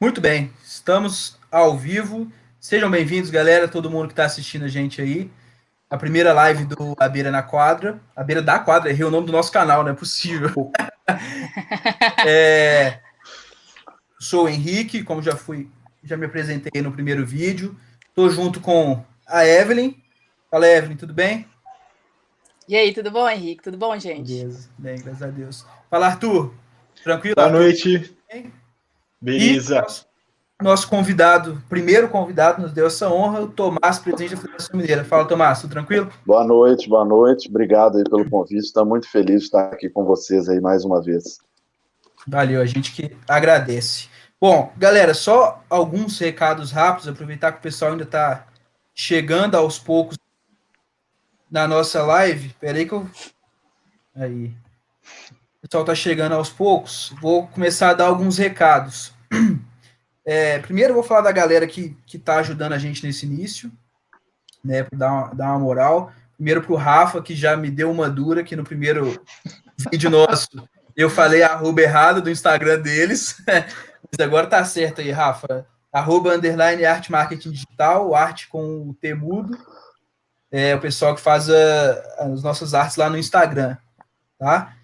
Muito bem, estamos ao vivo. Sejam bem-vindos, galera, todo mundo que está assistindo a gente aí. A primeira live do A Beira na Quadra. A Beira da Quadra, errei o nome do nosso canal, não é possível. Sou o Henrique, como já me apresentei no primeiro vídeo. Estou junto com a Evelyn. Fala, Evelyn, tudo bem? E aí, tudo bom, Henrique? Tudo bom, gente? Beleza, bem, graças a Deus. Fala, Arthur. Tranquilo, Boa Arthur? noite, Bem? E beleza. nosso convidado, primeiro convidado, nos deu essa honra, o Tomás, presidente da Federação Mineira. Fala, Tomás, tudo tranquilo? Boa noite, boa noite. Obrigado aí pelo convite. Estou muito feliz de estar aqui com vocês aí mais uma vez. Valeu, a gente que agradece. Bom, galera, só alguns recados rápidos, aproveitar que o pessoal ainda está chegando aos poucos na nossa live. Espera aí que eu... Aí. O pessoal está chegando aos poucos. Vou começar a dar alguns recados. Primeiro eu vou falar da galera que está ajudando a gente nesse início, né, para dar uma moral. Primeiro para o Rafa, que já me deu uma dura, que no primeiro vídeo nosso eu falei a arroba errado do Instagram deles, mas agora tá certo aí, Rafa. Arroba underline arte marketing digital, arte com o T mudo. É o pessoal que faz as nossas artes lá no Instagram, tá?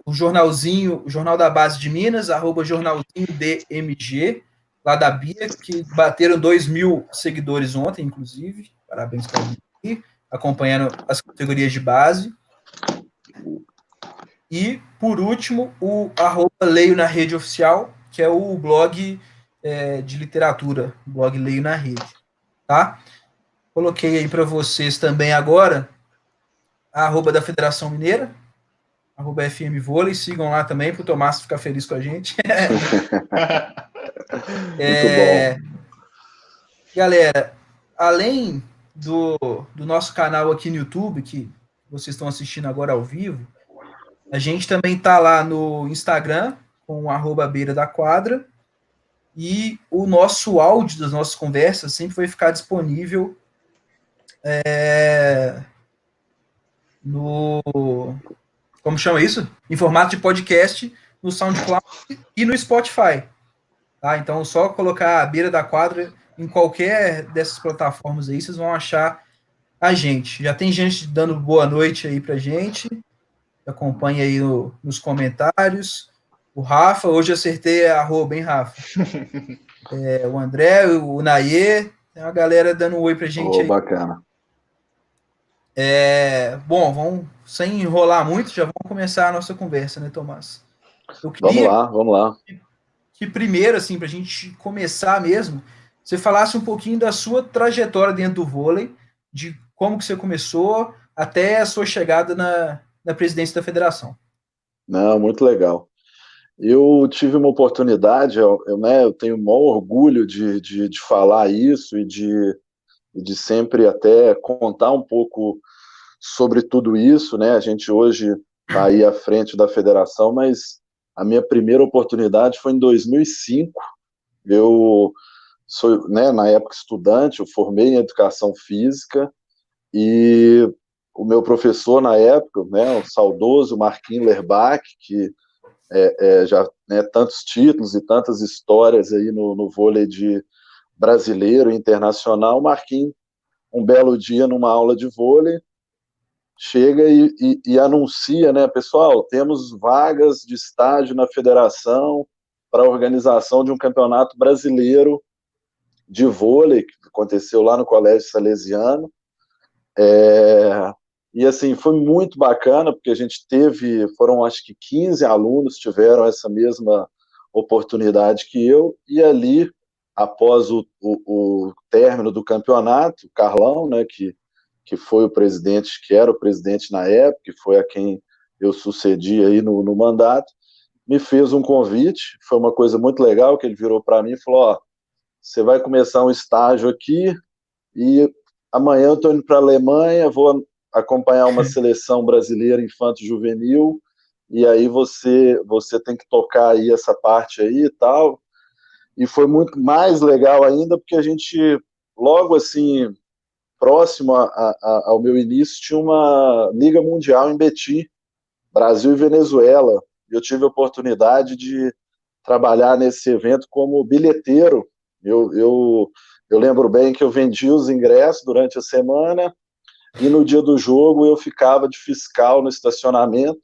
O jornalzinho, o Jornal da Base de Minas, arroba jornalzinho DMG, lá da Bia, que bateram 2.000 seguidores ontem, inclusive. Parabéns para a Bia, acompanhando as categorias de base. E, por último, o arroba Leio na Rede Oficial, que é o blog de literatura, o blog Leio na Rede. Tá? Coloquei aí para vocês também agora a arroba da Federação Mineira, arroba FM Vôlei, sigam lá também para o Tomás ficar feliz com a gente. Muito bom. Galera, além do nosso canal aqui no YouTube, que vocês estão assistindo agora ao vivo, a gente também tá lá no Instagram, com o arroba beira da quadra, e o nosso áudio das nossas conversas sempre vai ficar disponível no... Como chama isso? Em formato de podcast no SoundCloud e no Spotify. Tá? Então, só colocar a beira da quadra em qualquer dessas plataformas aí, vocês vão achar a gente. Já tem gente dando boa noite aí pra gente. Acompanha aí nos comentários. O Rafa, hoje acertei a arroba, hein, Rafa? O André, o Naê, tem uma galera dando um oi pra gente aí. Bacana. Bom, vamos, sem enrolar muito, já vamos começar a nossa conversa, né, Tomás? Eu Vamos queria lá, vamos lá. que primeiro, assim, pra gente começar mesmo, você falasse um pouquinho da sua trajetória dentro do vôlei, de como que você começou até a sua chegada na presidência da federação. Não, muito legal. Eu tive uma oportunidade, né, eu tenho o maior orgulho de falar isso e de sempre até contar um pouco sobre tudo isso, né? A gente hoje está aí à frente da federação, mas a minha primeira oportunidade foi em 2005. Eu sou, né, na época estudante, eu formei em educação física e o meu professor na época, né, o saudoso Marquinhos Lerbach, que já, né, tantos títulos e tantas histórias aí no vôlei de brasileiro e internacional, Marquinhos, um belo dia numa aula de vôlei, chega e anuncia, né, pessoal, temos vagas de estágio na federação para a organização de um campeonato brasileiro de vôlei, que aconteceu lá no Colégio Salesiano. E assim, foi muito bacana, porque a gente foram acho que 15 alunos tiveram essa mesma oportunidade que eu, e ali, após o término do campeonato, o Carlão, né, que foi o presidente, que era o presidente na época, que foi a quem eu sucedi aí no mandato, me fez um convite, foi uma coisa muito legal, que ele virou para mim e falou, ó, você vai começar um estágio aqui, e amanhã eu estou indo para a Alemanha, vou acompanhar uma seleção brasileira infanto-juvenil, e aí você tem que tocar aí essa parte aí e tal. E foi muito mais legal ainda, porque a gente, logo assim, próximo ao meu início, tinha uma Liga Mundial em Betim, Brasil e Venezuela. Eu tive a oportunidade de trabalhar nesse evento como bilheteiro. Eu lembro bem que eu vendia os ingressos durante a semana e no dia do jogo eu ficava de fiscal no estacionamento,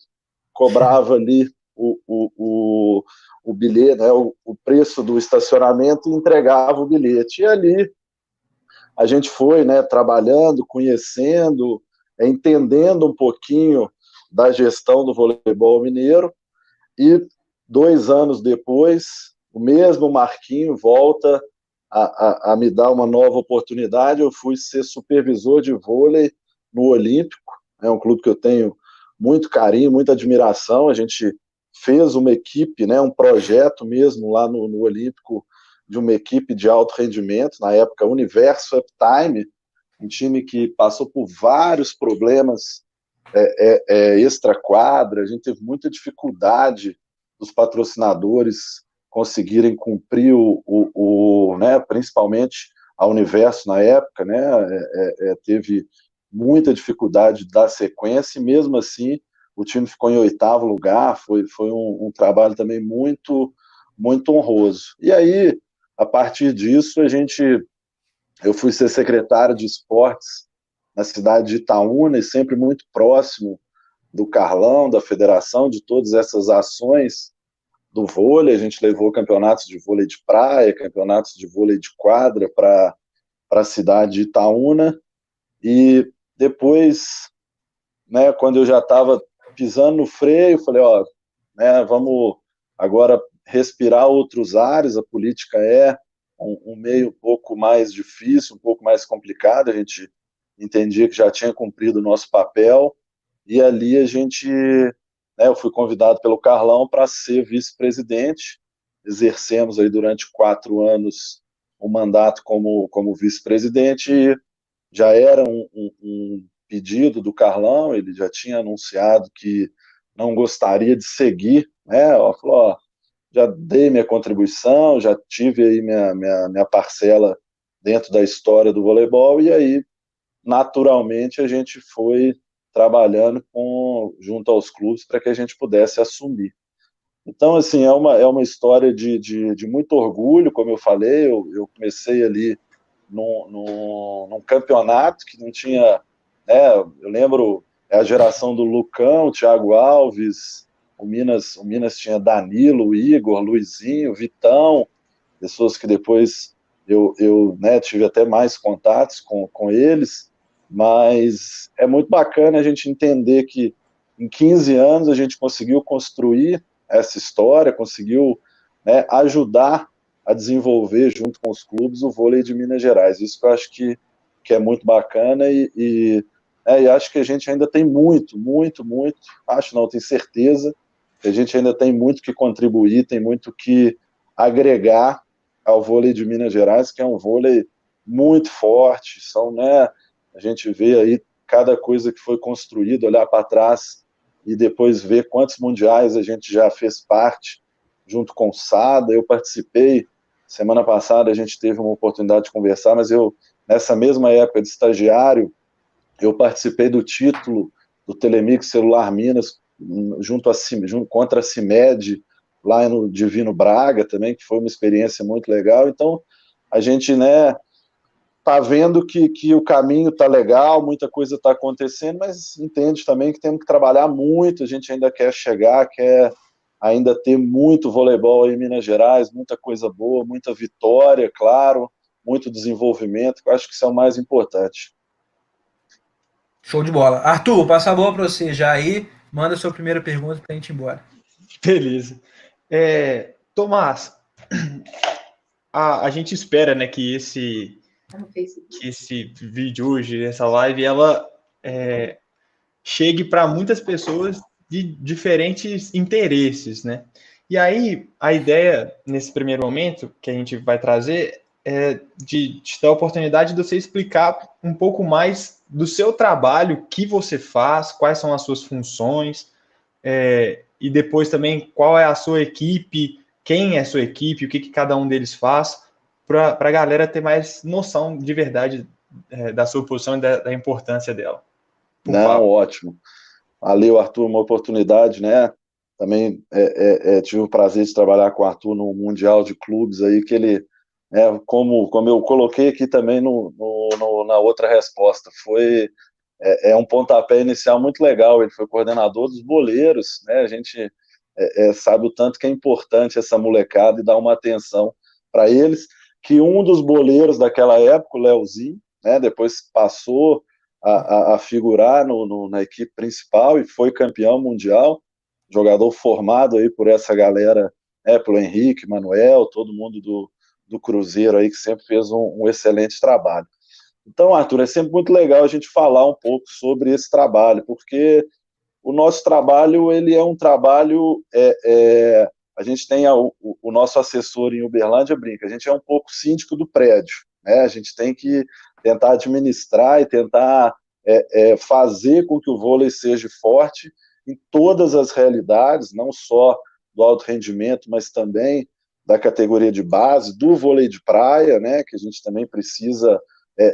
cobrava ali o bilhete, né, o preço do estacionamento e entregava o bilhete. E ali a gente foi, né, trabalhando, conhecendo, entendendo um pouquinho da gestão do voleibol mineiro, e 2 anos depois, o mesmo Marquinho volta a me dar uma nova oportunidade. Eu fui ser supervisor de vôlei no Olímpico, é um clube que eu tenho muito carinho, muita admiração. A gente fez uma equipe, né, um projeto mesmo lá no Olímpico, de uma equipe de alto rendimento, na época Universo Uptime, um time que passou por vários problemas extra-quadra. A gente teve muita dificuldade dos patrocinadores conseguirem cumprir né, principalmente a Universo na época, né, teve muita dificuldade de dar sequência, e mesmo assim o time ficou em 8º lugar. Foi um trabalho também muito, muito honroso. E aí, a partir disso, eu fui ser secretário de esportes na cidade de Itaúna, e sempre muito próximo do Carlão, da federação, de todas essas ações do vôlei. A gente levou campeonatos de vôlei de praia, campeonatos de vôlei de quadra para a cidade de Itaúna. E depois, né, quando eu já estava pisando no freio, falei, né, vamos agora respirar outros ares. A política é um meio um pouco mais difícil, um pouco mais complicado. A gente entendia que já tinha cumprido o nosso papel, e ali né, eu fui convidado pelo Carlão para ser vice-presidente. Exercemos aí durante 4 anos o mandato como vice-presidente, e já era um pedido do Carlão. Ele já tinha anunciado que não gostaria de seguir, né? Falou, já dei minha contribuição, já tive aí minha parcela dentro da história do voleibol. E aí, naturalmente, a gente foi trabalhando junto aos clubes para que a gente pudesse assumir. Então, assim, é uma história de muito orgulho. Como eu falei, eu comecei ali num campeonato que não tinha, né, eu lembro, a geração do Lucão, Thiago Alves, o Minas tinha Danilo, Igor, Luizinho, Vitão, pessoas que depois né, tive até mais contatos com eles. Mas é muito bacana a gente entender que em 15 anos a gente conseguiu construir essa história, conseguiu, né, ajudar a desenvolver junto com os clubes o vôlei de Minas Gerais. Isso que eu acho que é muito bacana, e acho que a gente ainda tem muito, muito, muito, acho não, tenho certeza que a gente ainda tem muito que contribuir, tem muito que agregar ao vôlei de Minas Gerais, que é um vôlei muito forte. Né, a gente vê aí cada coisa que foi construída, olhar para trás e depois ver quantos mundiais a gente já fez parte, junto com o Sada. Eu participei, semana passada a gente teve uma oportunidade de conversar, mas nessa mesma época de estagiário, eu participei do título do Telemix Celular Minas, contra a CIMED, lá no Divino Braga também, que foi uma experiência muito legal. Então, a gente, né, tá vendo que o caminho tá legal, muita coisa tá acontecendo, mas entende também que temos que trabalhar muito. A gente ainda quer chegar, quer ainda ter muito voleibol aí em Minas Gerais, muita coisa boa, muita vitória, claro, muito desenvolvimento, que eu acho que isso é o mais importante. Show de bola. Arthur, passa a bola para você já aí, manda a sua primeira pergunta para a gente ir embora. Beleza. Tomás, a gente espera, né, que esse vídeo hoje, essa live, ela chegue para muitas pessoas de diferentes interesses, né? E aí, a ideia, nesse primeiro momento, que a gente vai trazer, é de te dar a oportunidade de você explicar um pouco mais do seu trabalho, o que você faz, quais são as suas funções, e depois também qual é a sua equipe, quem é a sua equipe, o que cada um deles faz, para a galera ter mais noção de verdade da sua posição e da importância dela. Não, ótimo. Valeu, Arthur, uma oportunidade, né? também tive o prazer de trabalhar com o Arthur no Mundial de Clubes aí, que ele, como eu coloquei aqui também na outra resposta, foi um pontapé inicial muito legal. Ele foi coordenador dos boleiros, né? A gente sabe o tanto que é importante essa molecada e dar uma atenção para eles, que um dos boleiros daquela época, o Leozinho, né, depois passou a figurar na equipe principal e foi campeão mundial, jogador formado aí por essa galera, pelo Henrique, Manuel, todo mundo do Cruzeiro aí, que sempre fez um excelente trabalho. Então, Arthur, é sempre muito legal a gente falar um pouco sobre esse trabalho, porque o nosso trabalho, ele é um trabalho, a gente tem o nosso assessor em Uberlândia, brinca, a gente é um pouco síndico do prédio, né? A gente tem que tentar administrar e tentar fazer com que o vôlei seja forte em todas as realidades, não só do alto rendimento, mas também da categoria de base, do vôlei de praia, né? Que a gente também precisa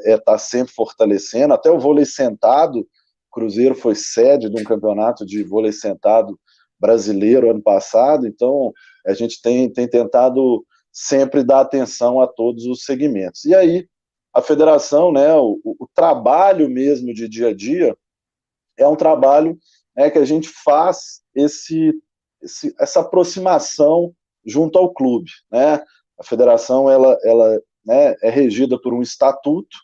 estar sempre fortalecendo, até o vôlei sentado. O Cruzeiro foi sede de um campeonato de vôlei sentado brasileiro ano passado, então a gente tem tentado sempre dar atenção a todos os segmentos. E aí, a federação, né, o trabalho mesmo de dia a dia, é um trabalho que a gente faz essa aproximação junto ao clube, né? A federação, ela né, é regida por um estatuto,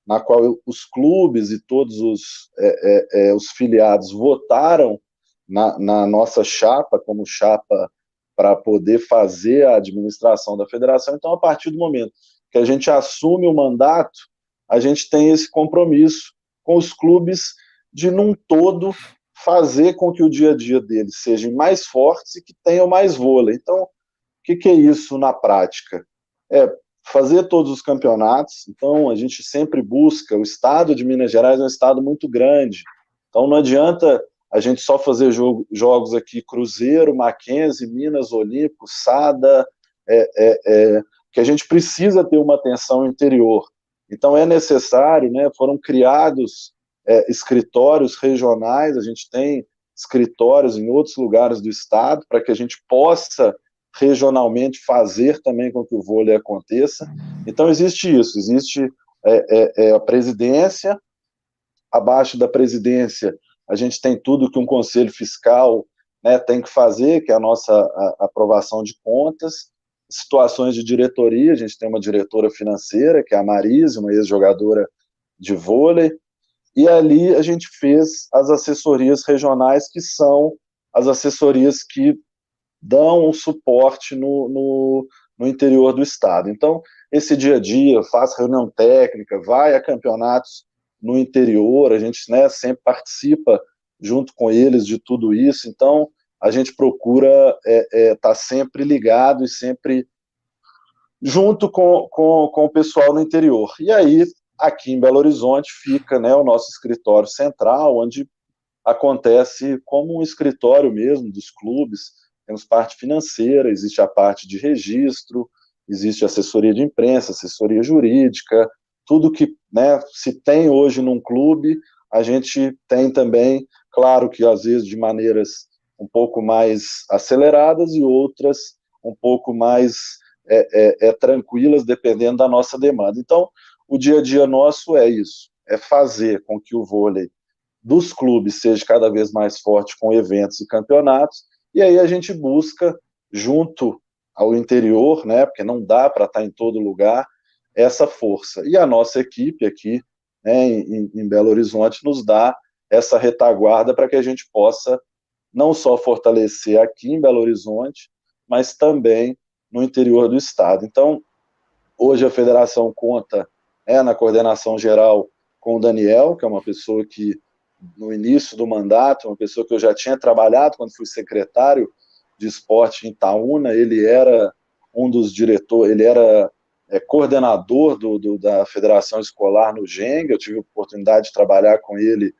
na qual os clubes e todos os filiados votaram na nossa chapa, como chapa para poder fazer a administração da federação. Então, a partir do momento que a gente assume o mandato, a gente tem esse compromisso com os clubes de, num todo, fazer com que o dia a dia deles sejam mais fortes e que tenham mais vôlei. Então, o que é isso na prática? Fazer todos os campeonatos. Então, a gente sempre busca, o estado de Minas Gerais é um estado muito grande, então não adianta a gente só fazer jogos aqui, Cruzeiro, Mackenzie, Minas, Olímpico, Sada, que a gente precisa ter uma atenção interior. Então é necessário, né, foram criados escritórios regionais, a gente tem escritórios em outros lugares do estado, para que a gente possa regionalmente fazer também com que o vôlei aconteça. Então existe isso, existe a presidência, abaixo da presidência a gente tem tudo que um conselho fiscal, né, tem que fazer, que é a nossa aprovação de contas, situações de diretoria, a gente tem uma diretora financeira, que é a Marise, uma ex-jogadora de vôlei, e ali a gente fez as assessorias regionais, que são as assessorias que dão um suporte no interior do estado. Então, esse dia a dia, faz reunião técnica, vai a campeonatos no interior, a gente, né, sempre participa junto com eles de tudo isso, então a gente procura estar sempre ligado e sempre junto com o pessoal no interior. E aí, aqui em Belo Horizonte, fica, né, o nosso escritório central, onde acontece como um escritório mesmo dos clubes. Temos parte financeira, existe a parte de registro, existe assessoria de imprensa, assessoria jurídica, tudo que, né, se tem hoje num clube, a gente tem também, claro que às vezes de maneiras um pouco mais aceleradas e outras um pouco mais tranquilas, dependendo da nossa demanda. Então, o dia a dia nosso é isso, é fazer com que o vôlei dos clubes seja cada vez mais forte com eventos e campeonatos, e aí a gente busca, junto ao interior, né, porque não dá para estar em todo lugar, essa força. E a nossa equipe aqui, né, em Belo Horizonte, nos dá essa retaguarda para que a gente possa não só fortalecer aqui em Belo Horizonte, mas também no interior do estado. Então, hoje a federação conta na coordenação geral com o Daniel, que é uma pessoa que, no início do mandato, uma pessoa que eu já tinha trabalhado quando fui secretário de esporte em Itaúna, ele era um dos diretores, ele era coordenador da Federação Escolar no GENG, eu tive a oportunidade de trabalhar com ele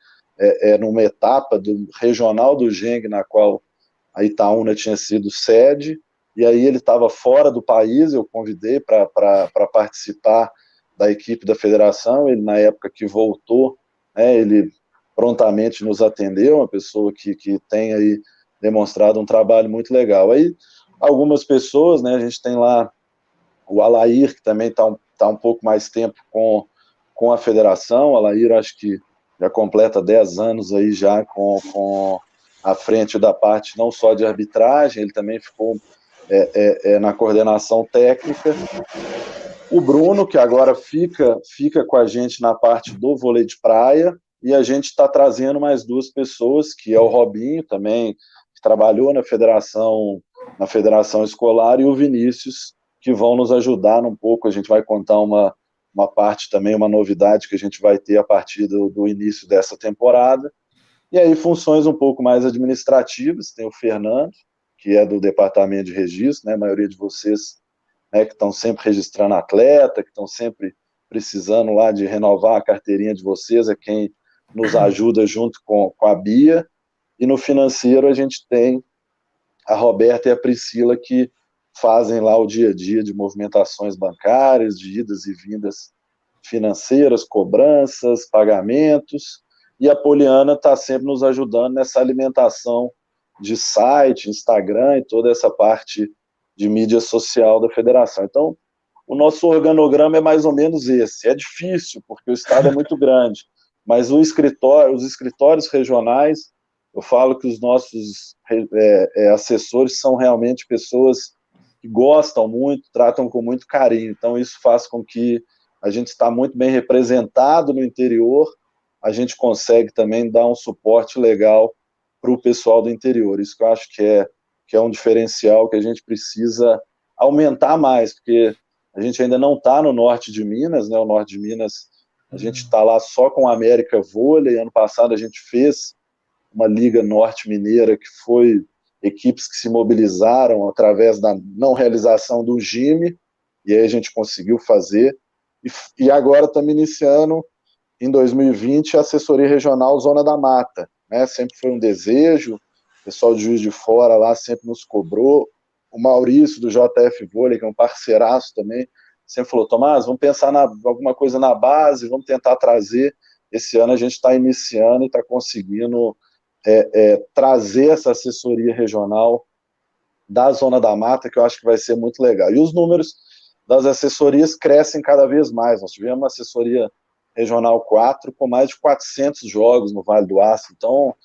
numa etapa do regional do GENG, na qual a Itaúna tinha sido sede, e aí ele estava fora do país, eu convidei para participar da equipe da federação, ele na época que voltou, ele prontamente nos atendeu, uma pessoa que tem aí demonstrado um trabalho muito legal. Aí, algumas pessoas, né, a gente tem lá o Alair, que também está um pouco mais tempo com a federação. O Alair, acho que já completa 10 anos aí já com à frente da parte não só de arbitragem, ele também ficou na coordenação técnica. O Bruno, que agora fica com a gente na parte do vôlei de praia, e a gente está trazendo mais 2 pessoas, que é o Robinho também, que trabalhou na federação escolar, e o Vinícius, que vão nos ajudar um pouco. A gente vai contar uma parte também, uma novidade que a gente vai ter a partir do início dessa temporada. E aí funções um pouco mais administrativas, tem o Fernando, que é do departamento de registro, né? A maioria de vocês, né, que estão sempre registrando atleta, que estão sempre precisando lá de renovar a carteirinha de vocês, é quem nos ajuda junto com a Bia. E no financeiro a gente tem a Roberta e a Priscila, que fazem lá o dia a dia de movimentações bancárias, de idas e vindas financeiras, cobranças, pagamentos, e a Poliana está sempre nos ajudando nessa alimentação de site, Instagram e toda essa parte de mídia social da federação. Então, o nosso organograma é mais ou menos esse. É difícil, porque o estado é muito grande, mas os escritórios regionais, eu falo que os nossos assessores são realmente pessoas que gostam muito, tratam com muito carinho. Então, isso faz com que a gente está muito bem representado no interior, a gente consegue também dar um suporte legal para o pessoal do interior. Isso que eu acho que é um diferencial que a gente precisa aumentar mais, porque a gente ainda não está no norte de Minas, né? O norte de Minas, a gente está lá só com a América Vôlei. Ano passado a gente fez uma Liga Norte Mineira, que foi equipes que se mobilizaram através da não realização do GIME, e aí a gente conseguiu fazer. E agora estamos iniciando, em 2020, a assessoria regional Zona da Mata, né? Sempre foi um desejo, o pessoal de Juiz de Fora lá sempre nos cobrou. O Maurício, do JF Vôlei, que é um parceiraço também, sempre falou: Tomás, vamos pensar alguma coisa na base, vamos tentar trazer. Esse ano a gente está iniciando e está conseguindo trazer essa assessoria regional da Zona da Mata, que eu acho que vai ser muito legal. E os números das assessorias crescem cada vez mais. Nós tivemos uma assessoria regional 4 com mais de 400 jogos no Vale do Aço. Então,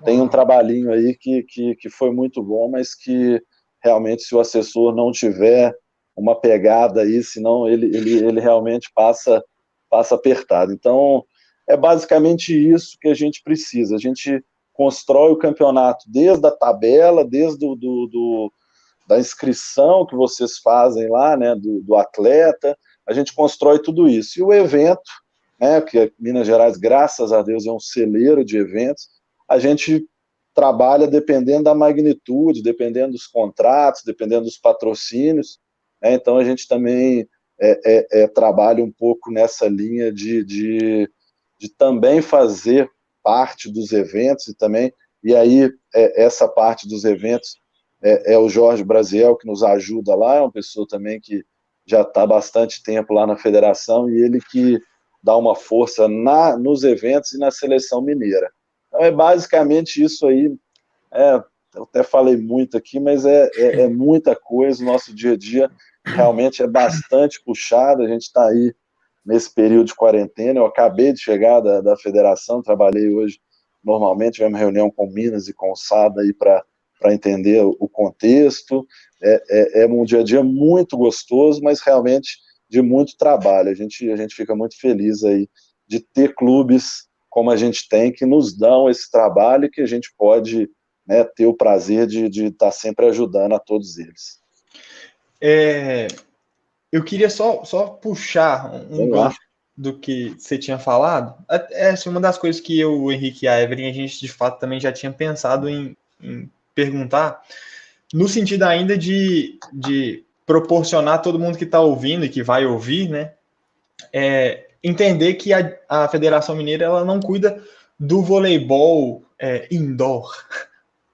tem um trabalhinho aí que foi muito bom, mas que realmente, se o assessor não tiver uma pegada aí, senão ele realmente passa apertado. Então, é basicamente isso que a gente precisa. A gente constrói o campeonato desde a tabela, desde da inscrição que vocês fazem lá, né, do atleta, a gente constrói tudo isso. E o evento, né, que Minas Gerais, graças a Deus, é um celeiro de eventos, a gente trabalha dependendo da magnitude, dependendo dos contratos, dependendo dos patrocínios, né? Então a gente também trabalha um pouco nessa linha de também fazer parte dos eventos, e aí essa parte dos eventos é o Jorge Brasiel, que nos ajuda lá, é uma pessoa também que já está há bastante tempo lá na federação, e ele que dá uma força nos eventos e na seleção mineira. Então é basicamente isso aí. Eu até falei muito aqui, mas é muita coisa. O nosso dia a dia realmente é bastante puxado. A gente está aí nesse período de quarentena. Eu acabei de chegar da federação, trabalhei hoje normalmente, tivemos reunião com Minas e com o SAD aí para entender o contexto. É um dia a dia muito gostoso, mas realmente de muito trabalho. A gente fica muito feliz aí de ter clubes como a gente tem, que nos dão esse trabalho e que a gente pode, né, ter o prazer de estar sempre ajudando a todos eles. Eu queria só puxar um gancho do que você tinha falado. Assim, uma das coisas que eu, o Henrique e a Evelyn, a gente de fato também já tinha pensado em perguntar, no sentido ainda de proporcionar a todo mundo que está ouvindo e que vai ouvir, né, entender que a Federação Mineira ela não cuida do voleibol indoor,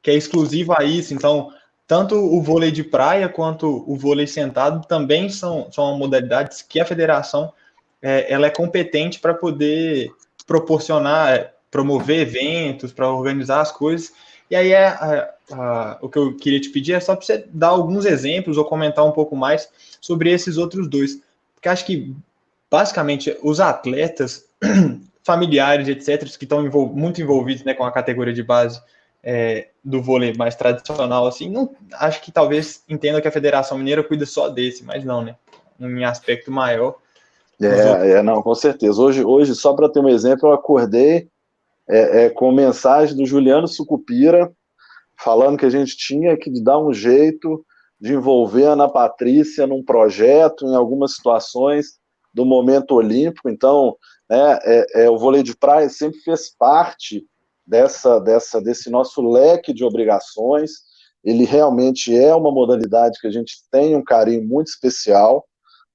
que é exclusivo a isso. Então, tanto o vôlei de praia quanto o vôlei sentado também são modalidades que a federação ela é competente para poder proporcionar, promover eventos, para organizar as coisas. E aí o que eu queria te pedir é só para você dar alguns exemplos ou comentar um pouco mais sobre esses outros dois. Porque acho que, basicamente, os atletas, familiares, etc., que estão muito envolvidos, né, com a categoria de base do vôlei mais tradicional, assim, não, acho que talvez entendam que a Federação Mineira cuida só desse, mas não, né? Em aspecto maior. Não, com certeza. Hoje só para ter um exemplo, eu acordei com mensagem do Juliano Sucupira falando que a gente tinha que dar um jeito de envolver a Ana Patrícia num projeto, em algumas situações do momento olímpico. Então, o vôlei de praia sempre fez parte desse nosso leque de obrigações. Ele realmente é uma modalidade que a gente tem um carinho muito especial.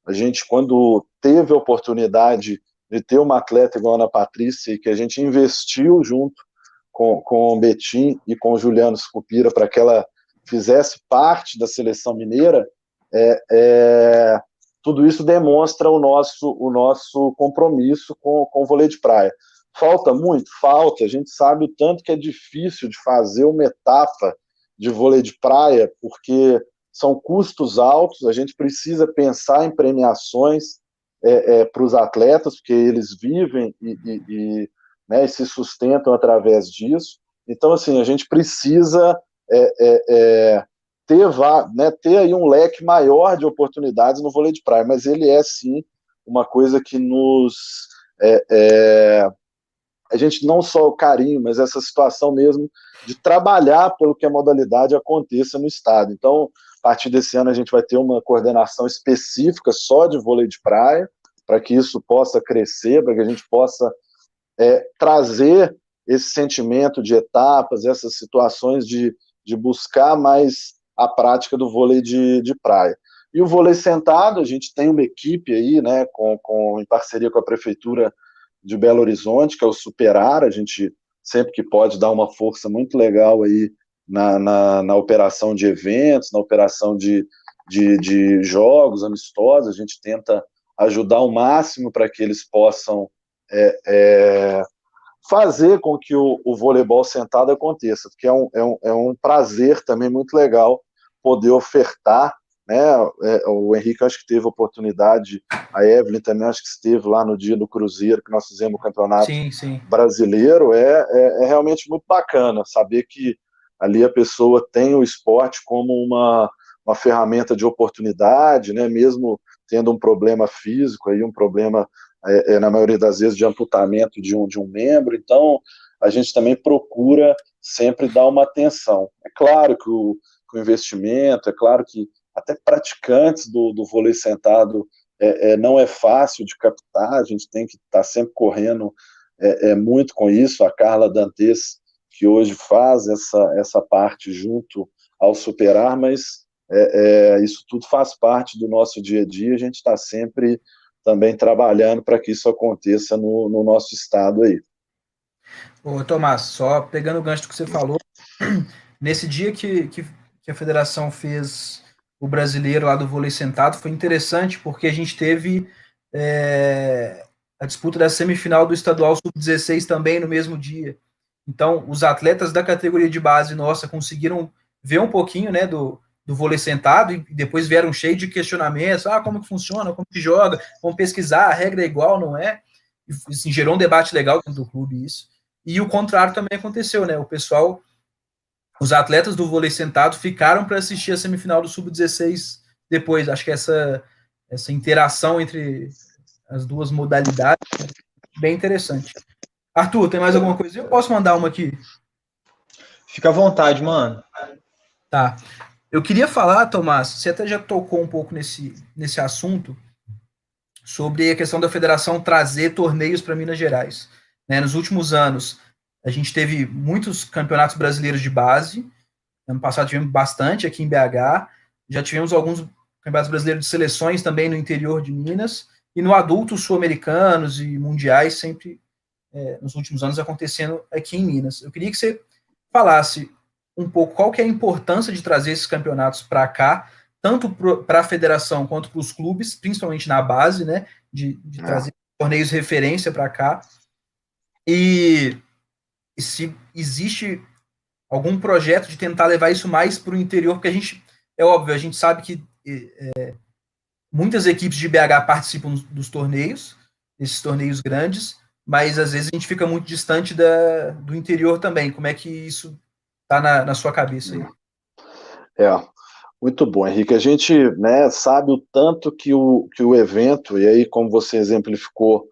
A gente, quando teve a oportunidade de ter uma atleta igual a Ana Patrícia, e que a gente investiu junto com o Betim e com o Juliano Scupira para que ela fizesse parte da seleção mineira, tudo isso demonstra o nosso compromisso com o vôlei de praia. Falta muito? Falta. A gente sabe o tanto que é difícil de fazer uma etapa de vôlei de praia, porque são custos altos, a gente precisa pensar em premiações para os atletas, porque eles vivem e se sustentam através disso. Então, assim, a gente precisa ter aí um leque maior de oportunidades no vôlei de praia, mas ele é, sim, uma coisa que a gente não só o carinho, mas essa situação mesmo de trabalhar pelo que a modalidade aconteça no estado. Então, a partir desse ano, a gente vai ter uma coordenação específica só de vôlei de praia, para que isso possa crescer, para que a gente possa trazer esse sentimento de etapas, essas situações de buscar mais a prática do vôlei de praia. E o vôlei sentado, a gente tem uma equipe aí, né, em parceria com a Prefeitura de Belo Horizonte, que é o Superar. A gente, sempre que pode, dá uma força muito legal aí na operação de eventos, na operação de jogos amistosos. A gente tenta ajudar ao máximo para que eles possam fazer com que o voleibol sentado aconteça, porque é um prazer também muito legal poder ofertar, né? O Henrique, acho que teve oportunidade, a Evelyn também acho que esteve lá no dia do Cruzeiro, que nós fizemos o campeonato brasileiro. É realmente muito bacana saber que ali a pessoa tem o esporte como uma ferramenta de oportunidade, né? Mesmo tendo um problema físico, aí um problema, na maioria das vezes, de amputamento de um membro. Então, a gente também procura sempre dar uma atenção. É claro que o investimento, é claro que até praticantes do vôlei sentado não é fácil de captar, a gente tem que estar sempre correndo muito com isso. A Carla Dantes, que hoje faz essa parte junto ao Superar, mas isso tudo faz parte do nosso dia a dia. A gente está sempre também trabalhando para que isso aconteça no nosso estado aí. Ô, Tomás, só pegando o gancho do que você falou, nesse dia que a federação fez o brasileiro lá do vôlei sentado, foi interessante porque a gente teve a disputa da semifinal do estadual sub-16 também no mesmo dia. Então, os atletas da categoria de base nossa conseguiram ver um pouquinho, né, do vôlei sentado, e depois vieram cheio de questionamentos: como que funciona, como que joga, vamos pesquisar, a regra é igual, não é? E, assim, gerou um debate legal dentro do clube isso. E o contrário também aconteceu, né? O pessoal, os atletas do vôlei sentado ficaram para assistir a semifinal do sub-16 depois. Acho que essa interação entre as duas modalidades é bem interessante. Arthur, tem mais alguma coisa? Eu posso mandar uma aqui? Fica à vontade, mano. Tá. Eu queria falar, Tomás, você até já tocou um pouco nesse assunto, sobre a questão da federação trazer torneios para Minas Gerais. Né? Nos últimos anos, a gente teve muitos campeonatos brasileiros de base. Ano passado tivemos bastante aqui em BH. Já tivemos alguns campeonatos brasileiros de seleções também no interior de Minas. E no adulto, sul-americanos e mundiais, sempre nos últimos anos acontecendo aqui em Minas. Eu queria que você falasse um pouco qual que é a importância de trazer esses campeonatos para cá, tanto para a federação quanto para os clubes, principalmente na base, né, de trazer torneios de referência para cá, e se existe algum projeto de tentar levar isso mais para o interior, porque é óbvio, a gente sabe que muitas equipes de BH participam dos torneios, esses torneios grandes, mas às vezes a gente fica muito distante do interior também. Como é que isso está na sua cabeça aí? Muito bom, Henrique. A gente, né, sabe o tanto que o evento, e aí como você exemplificou,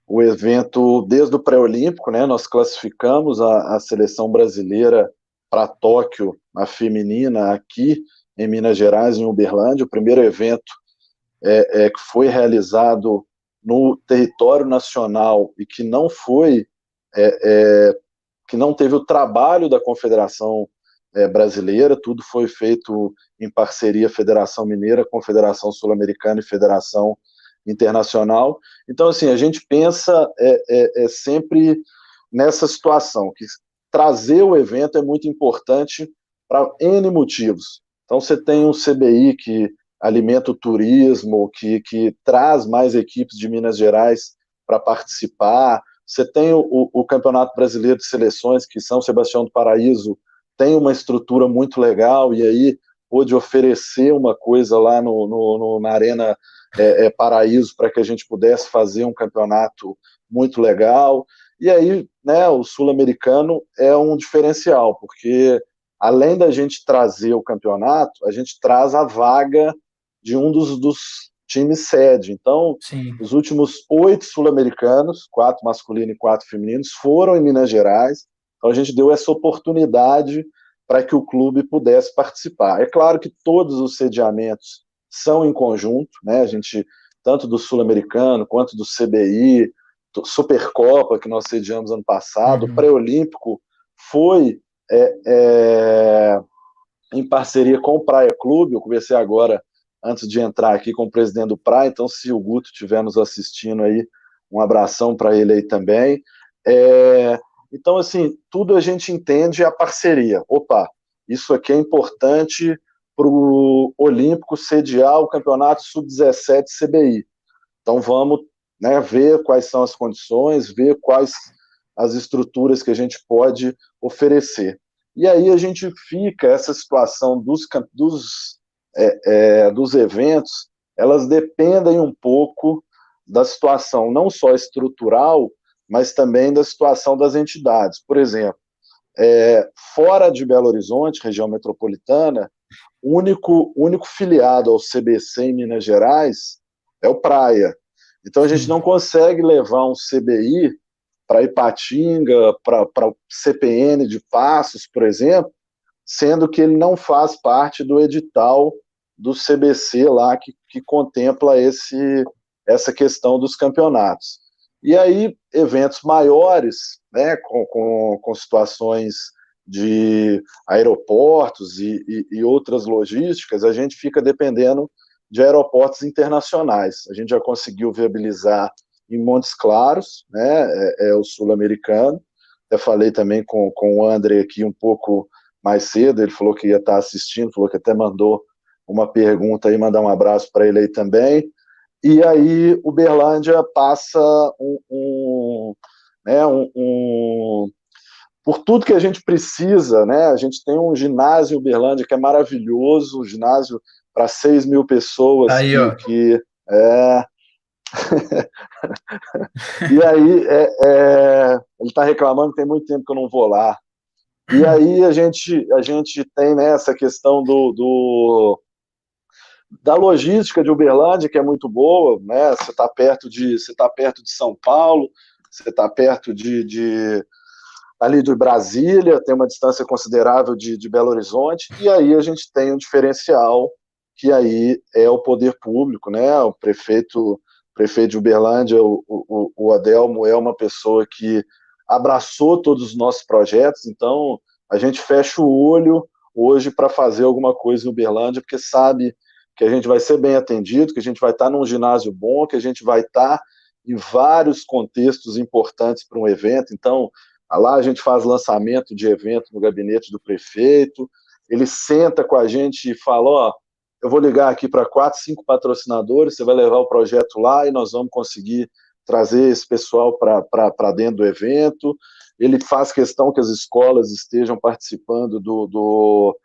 o evento desde o pré-olímpico, né, nós classificamos a seleção brasileira para Tóquio, a feminina, aqui em Minas Gerais, em Uberlândia, o primeiro evento que foi realizado no território nacional e que não foi, que não teve o trabalho da Confederação Brasileira, tudo foi feito em parceria Federação Mineira, Confederação Sul-Americana e Federação Internacional. Então, assim, a gente pensa sempre nessa situação, que trazer o evento é muito importante para N motivos. Então, você tem um CBI que alimenta o turismo, que traz mais equipes de Minas Gerais para participar. Você tem o Campeonato Brasileiro de Seleções, que São Sebastião do Paraíso tem uma estrutura muito legal, e aí pôde oferecer uma coisa lá na Arena Paraíso para que a gente pudesse fazer um campeonato muito legal. E aí, né, o Sul-Americano é um diferencial, porque além da gente trazer o campeonato, a gente traz a vaga de um dos times sede. Então, Sim. os últimos 8 sul-americanos, 4 masculinos e 4 femininos, foram em Minas Gerais. Então, a gente deu essa oportunidade para que o clube pudesse participar. É claro que todos os sediamentos são em conjunto, né? A gente, tanto do Sul-Americano quanto do CBI, do Supercopa, que nós sediamos ano passado, o pré-olímpico foi em parceria com o Praia Clube. Eu conversei agora, antes de entrar aqui, com o presidente do Praia, então se o Guto estiver nos assistindo aí, um abração para ele aí também. Então, assim, tudo a gente entende a parceria. Opa, isso aqui é importante para o Olímpico sediar o Campeonato Sub-17 CBI. Então, vamos, né, ver quais são as condições, ver quais as estruturas que a gente pode oferecer. E aí a gente fica, essa situação dos eventos, elas dependem um pouco da situação, não só estrutural, mas também da situação das entidades. Por exemplo, fora de Belo Horizonte, região metropolitana, o único filiado ao CBC em Minas Gerais é o Praia. Então a gente não consegue levar um CBI para Ipatinga, para o CPN de Passos, por exemplo, sendo que ele não faz parte do edital do CBC lá que contempla essa questão dos campeonatos. E aí, eventos maiores, né, com situações de aeroportos e outras logísticas, a gente fica dependendo de aeroportos internacionais. A gente já conseguiu viabilizar em Montes Claros, né, o sul-americano. Eu falei também com o André aqui um pouco mais cedo, ele falou que ia estar assistindo, falou que até mandou uma pergunta aí, mandar um abraço para ele aí também. E aí Uberlândia passa por tudo que a gente precisa, né? A gente tem um ginásio em Uberlândia que é maravilhoso, um ginásio para 6 mil pessoas. Aí, E aí ele está reclamando que tem muito tempo que eu não vou lá. E aí a gente tem, né, essa questão da logística de Uberlândia, que é muito boa, né? Você está perto de São Paulo, você está perto ali de Brasília, tem uma distância considerável de Belo Horizonte, e aí a gente tem um diferencial, que aí é o poder público, né? O prefeito de Uberlândia, o Adelmo, é uma pessoa que abraçou todos os nossos projetos, então a gente fecha o olho hoje para fazer alguma coisa em Uberlândia, porque sabe que a gente vai ser bem atendido, que a gente vai estar num ginásio bom, que a gente vai estar em vários contextos importantes para um evento. Então, lá a gente faz lançamento de evento no gabinete do prefeito, ele senta com a gente e fala, ó, eu vou ligar aqui para 4, 5 patrocinadores, você vai levar o projeto lá e nós vamos conseguir trazer esse pessoal para dentro do evento. Ele faz questão que as escolas estejam participando do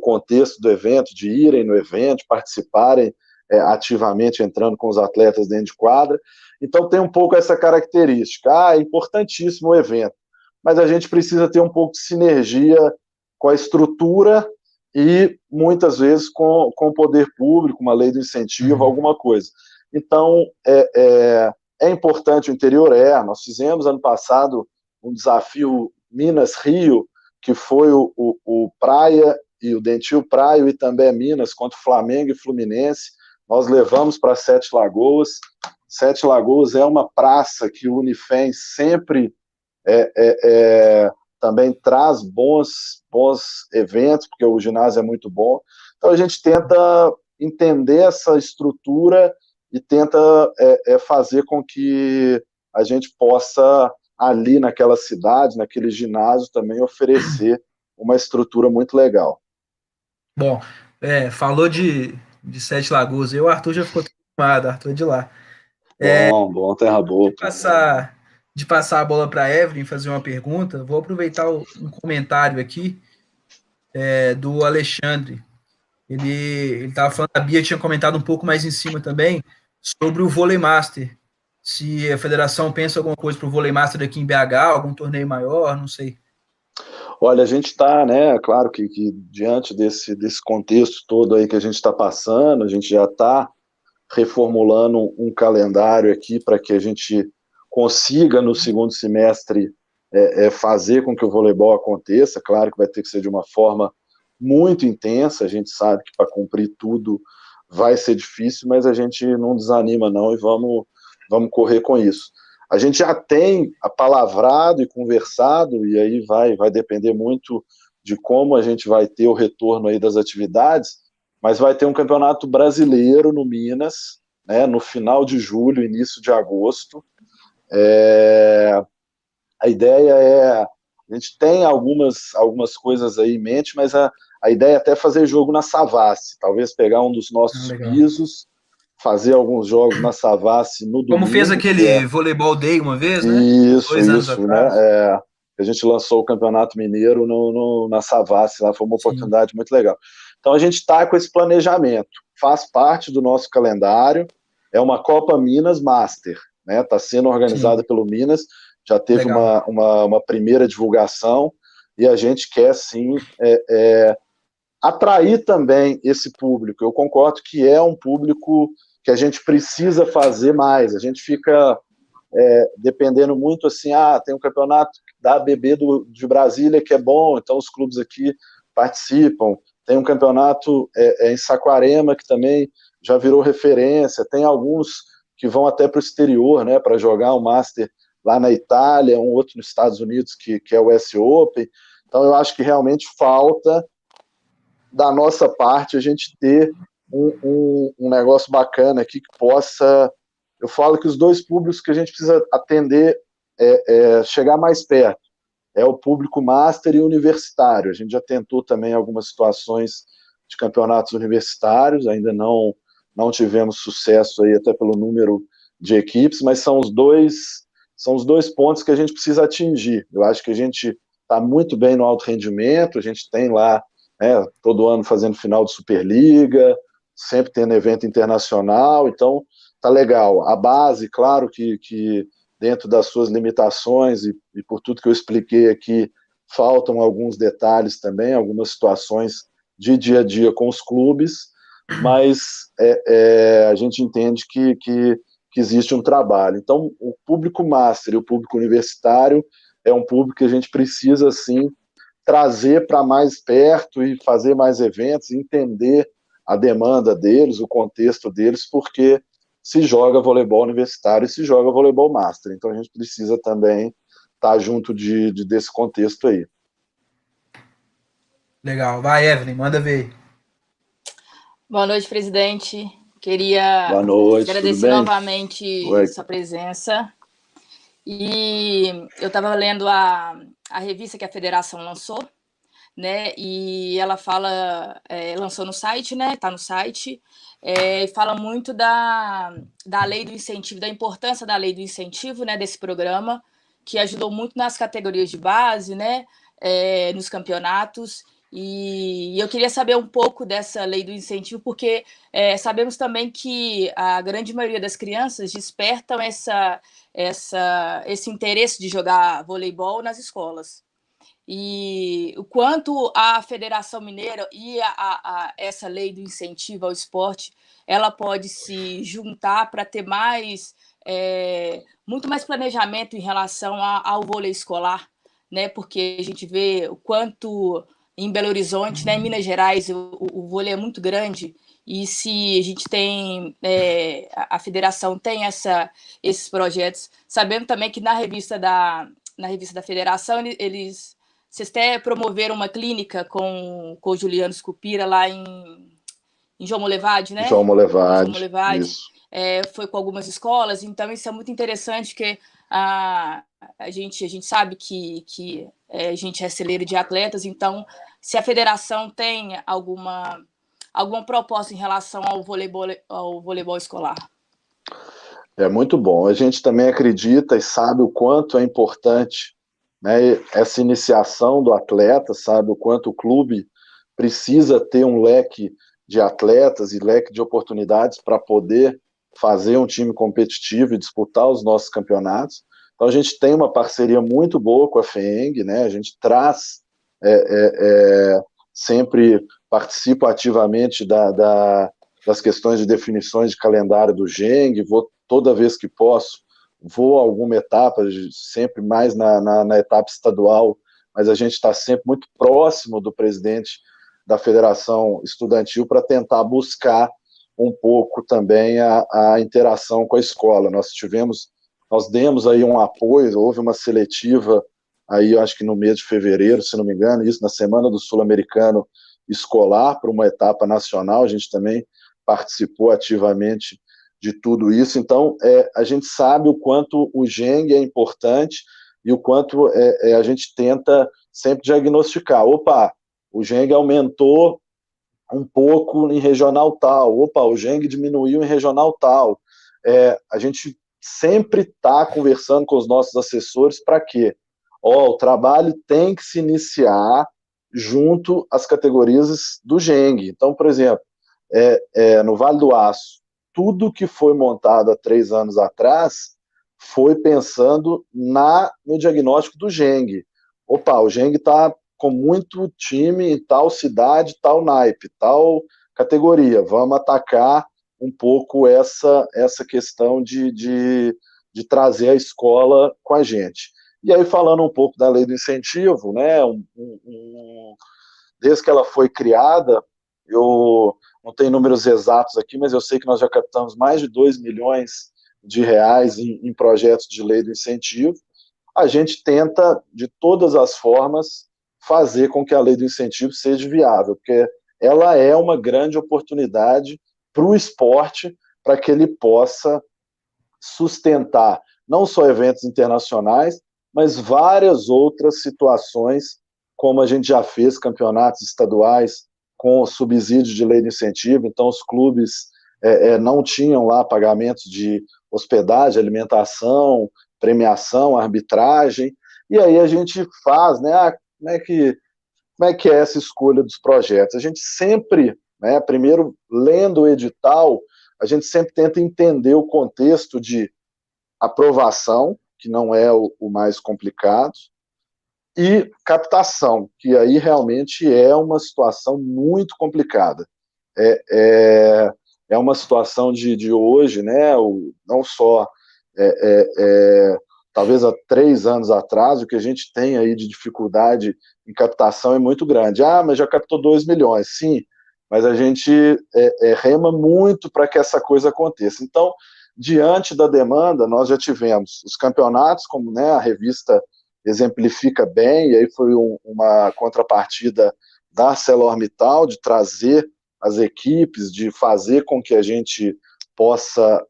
contexto do evento, de irem no evento, participarem ativamente, entrando com os atletas dentro de quadra. Então tem um pouco essa característica. É importantíssimo o evento, mas a gente precisa ter um pouco de sinergia com a estrutura e, muitas vezes, com o poder público, uma lei do incentivo, alguma coisa. Então, é importante o interior? Nós fizemos, ano passado, um desafio Minas-Rio, que foi o Praia e o Dentil Praia e também Minas, contra o Flamengo e Fluminense. Nós levamos para Sete Lagoas. Sete Lagoas é uma praça que o Unifem sempre também traz bons eventos, porque o ginásio é muito bom. Então a gente tenta entender essa estrutura e tenta fazer com que a gente possa, ali naquela cidade, naquele ginásio, também oferecer uma estrutura muito legal. Bom, falou de Sete Lagoas, o Arthur já ficou tomado, Arthur é de lá. Bom, terra boa. De passar a bola para a Evelyn, fazer uma pergunta, vou aproveitar um comentário aqui do Alexandre. Ele estava falando, a Bia tinha comentado um pouco mais em cima também, sobre o Vôlei Master. Se a federação pensa alguma coisa para o Vôlei Master aqui em BH, algum torneio maior, não sei. Olha, a gente está, claro que diante desse contexto todo aí que a gente está passando, a gente já está reformulando um calendário aqui para que a gente consiga, no segundo semestre, fazer com que o voleibol aconteça. Claro que vai ter que ser de uma forma muito intensa, a gente sabe que para cumprir tudo vai ser difícil, mas a gente não desanima não e vamos correr com isso. A gente já tem apalavrado e conversado, e aí vai depender muito de como a gente vai ter o retorno aí das atividades, mas vai ter um campeonato brasileiro no Minas, no final de julho, início de agosto. A ideia a gente tem algumas coisas aí em mente, mas a ideia é até fazer jogo na Savassi, talvez pegar um dos nossos pisos, fazer alguns jogos na Savassi no domingo. Como fez aquele Voleibol Day uma vez, né? Isso, 2 anos atrás. A gente lançou o Campeonato Mineiro na Savassi, lá foi uma oportunidade muito legal. Então a gente está com esse planejamento, faz parte do nosso calendário, é uma Copa Minas Master, está sendo organizada pelo Minas, já teve uma primeira divulgação, e a gente quer sim atrair também esse público. Eu concordo que é um público que a gente precisa fazer mais, a gente fica dependendo muito assim, tem um campeonato da ABB de Brasília que é bom, então os clubes aqui participam, tem um campeonato em Saquarema que também já virou referência, tem alguns que vão até para o exterior, para jogar o Master lá na Itália, um outro nos Estados Unidos que é o US Open. Então eu acho que realmente falta da nossa parte a gente ter um negócio bacana aqui que possa... Eu falo que os dois públicos que a gente precisa atender chegar mais perto. É o público master e universitário. A gente já tentou também algumas situações de campeonatos universitários, ainda não tivemos sucesso aí, até pelo número de equipes, mas são os dois pontos que a gente precisa atingir. Eu acho que a gente está muito bem no alto rendimento, a gente tem lá todo ano fazendo final de Superliga, sempre tendo evento internacional, então tá legal. A base, claro que dentro das suas limitações e por tudo que eu expliquei aqui, faltam alguns detalhes também, algumas situações de dia a dia com os clubes, mas a gente entende que existe um trabalho. Então, o público master e o público universitário é um público que a gente precisa, sim, trazer para mais perto e fazer mais eventos, entender a demanda deles, o contexto deles, porque se joga voleibol universitário e se joga voleibol master. Então a gente precisa também estar junto desse contexto aí. Legal. Vai, Evelyn, manda ver. Boa noite, presidente. Queria agradecer novamente sua presença. E eu estava lendo a revista que a federação lançou, e ela fala, lançou no site, está no site, fala muito da lei do incentivo, da importância da lei do incentivo, né, desse programa, que ajudou muito nas categorias de base, né, nos campeonatos. E eu queria saber um pouco dessa lei do incentivo, porque sabemos também que a grande maioria das crianças despertam esse interesse de jogar voleibol nas escolas. E o quanto a Federação Mineira e essa lei do incentivo ao esporte, ela pode se juntar para ter muito mais planejamento em relação ao vôlei escolar, né? Porque a gente vê o quanto em Belo Horizonte, né, em Minas Gerais, o vôlei é muito grande, e se a gente tem, a federação tem esses projetos, sabendo também que na revista da federação, vocês até promoveram uma clínica com o Juliano Scupira lá em João Molevade, né? João Molevade, isso. Foi com algumas escolas, então isso é muito interessante, porque a gente sabe que a gente é celeiro de atletas, então se a federação tem alguma proposta em relação ao voleibol escolar. É muito bom. A gente também acredita e sabe o quanto é importante, né, essa iniciação do atleta, sabe o quanto o clube precisa ter um leque de atletas e leque de oportunidades para poder fazer um time competitivo e disputar os nossos campeonatos. Então a gente tem uma parceria muito boa com a FEENG, né? A gente traz, sempre participa ativamente das questões de definições de calendário do GENG, toda vez que posso, vou a alguma etapa, sempre mais na etapa estadual, mas a gente está sempre muito próximo do presidente da Federação Estudantil para tentar buscar um pouco também a interação com a escola. Nós demos aí um apoio, houve uma seletiva aí, acho que no mês de fevereiro, se não me engano, isso na Semana do Sul-Americano Escolar, para uma etapa nacional, a gente também participou ativamente de tudo isso. Então, a gente sabe o quanto o GENG é importante e o quanto a gente tenta sempre diagnosticar. Opa, o GENG aumentou um pouco em regional tal. Opa, o GENG diminuiu em regional tal. A gente sempre está conversando com os nossos assessores para quê? O trabalho tem que se iniciar junto às categorias do GENG. Então, por exemplo, no Vale do Aço, tudo que foi montado há 3 anos atrás foi pensando no diagnóstico do GENG. Opa, o GENG está com muito time em tal cidade, tal naipe, tal categoria. Vamos atacar um pouco essa questão de trazer a escola com a gente. E aí, falando um pouco da lei do incentivo, né, desde que ela foi criada, eu não tenho números exatos aqui, mas eu sei que nós já captamos mais de 2 milhões de reais em projetos de lei do incentivo. A gente tenta, de todas as formas, fazer com que a lei do incentivo seja viável, porque ela é uma grande oportunidade para o esporte, para que ele possa sustentar não só eventos internacionais, mas várias outras situações, como a gente já fez campeonatos estaduais com subsídio de lei de incentivo. Então os clubes não tinham lá pagamentos de hospedagem, alimentação, premiação, arbitragem, e aí a gente faz, né, como é que é essa escolha dos projetos? A gente sempre, né, primeiro lendo o edital, a gente sempre tenta entender o contexto de aprovação, que não é o mais complicado, e captação, que aí realmente é uma situação muito complicada. É uma situação de hoje, né, não só talvez há 3 anos atrás, o que a gente tem aí de dificuldade em captação é muito grande. Mas já captou 2 milhões, sim, mas a gente rema muito para que essa coisa aconteça. Então, diante da demanda, nós já tivemos os campeonatos, como, né, a revista exemplifica bem, e aí foi uma contrapartida da ArcelorMittal, de trazer as equipes, de fazer com que a gente possa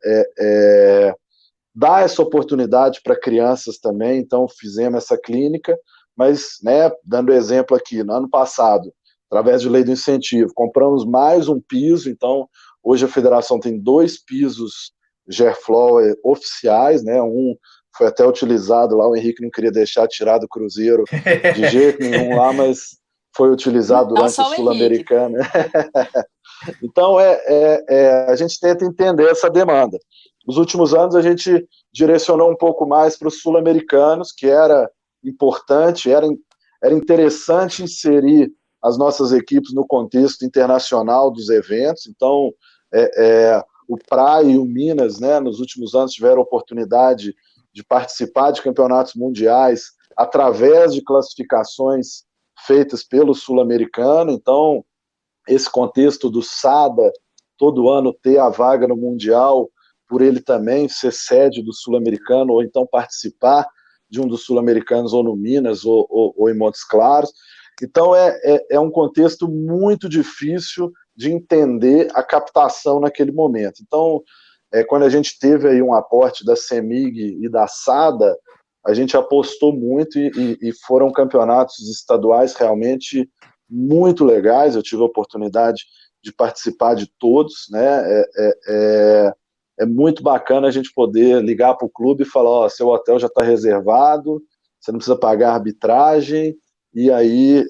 dar essa oportunidade para crianças também. Então fizemos essa clínica, mas, né, dando exemplo aqui, no ano passado, através de lei do incentivo, compramos mais um piso. Então Hoje a federação tem 2 pisos Gerflow oficiais, né? Um foi até utilizado lá, o Henrique não queria deixar tirar do Cruzeiro de jeito nenhum lá, mas foi utilizado durante o Sul-Americano. Então, a gente tenta entender essa demanda. Nos últimos anos, a gente direcionou um pouco mais para os sul-americanos, que era importante, era interessante inserir as nossas equipes no contexto internacional dos eventos. Então, o Praia e o Minas, né, nos últimos anos, tiveram a oportunidade de participar de campeonatos mundiais através de classificações feitas pelo sul-americano. Então, esse contexto do SADA, todo ano ter a vaga no Mundial, por ele também ser sede do Sul-Americano, ou então participar de um dos Sul-Americanos, ou no Minas, ou em Montes Claros. Então, é um contexto muito difícil de entender a captação naquele momento. Então, quando a gente teve aí um aporte da CEMIG e da SADA, a gente apostou muito e foram campeonatos estaduais realmente muito legais. Eu tive a oportunidade de participar de todos, né? É muito bacana a gente poder ligar para o clube e falar: ó, seu hotel já está reservado, você não precisa pagar arbitragem, e aí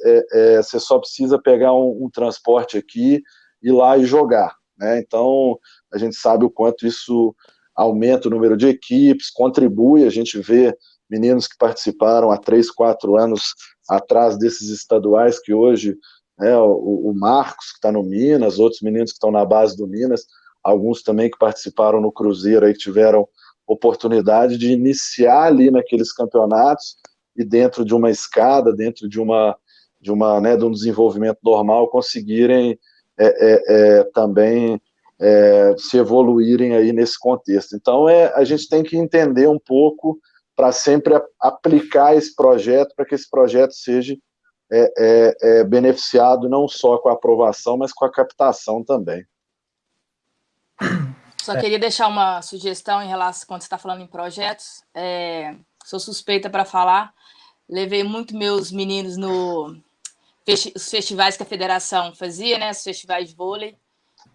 você só precisa pegar um transporte aqui, ir lá e jogar, né? Então, a gente sabe o quanto isso aumenta o número de equipes, contribui. A gente vê meninos que participaram há 3, 4 anos atrás desses estaduais, que hoje, né, o Marcos, que está no Minas, outros meninos que estão na base do Minas, alguns também que participaram no Cruzeiro, aí, que tiveram oportunidade de iniciar ali naqueles campeonatos e dentro de uma escada, dentro de um desenvolvimento normal, conseguirem também se evoluírem aí nesse contexto. Então, a gente tem que entender um pouco para sempre aplicar esse projeto, para que esse projeto seja beneficiado não só com a aprovação, mas com a captação também. Só queria deixar uma sugestão em relação, quando você está falando em projetos. Sou suspeita para falar. Levei muito meus meninos os festivais que a federação fazia, né? Os festivais de vôlei,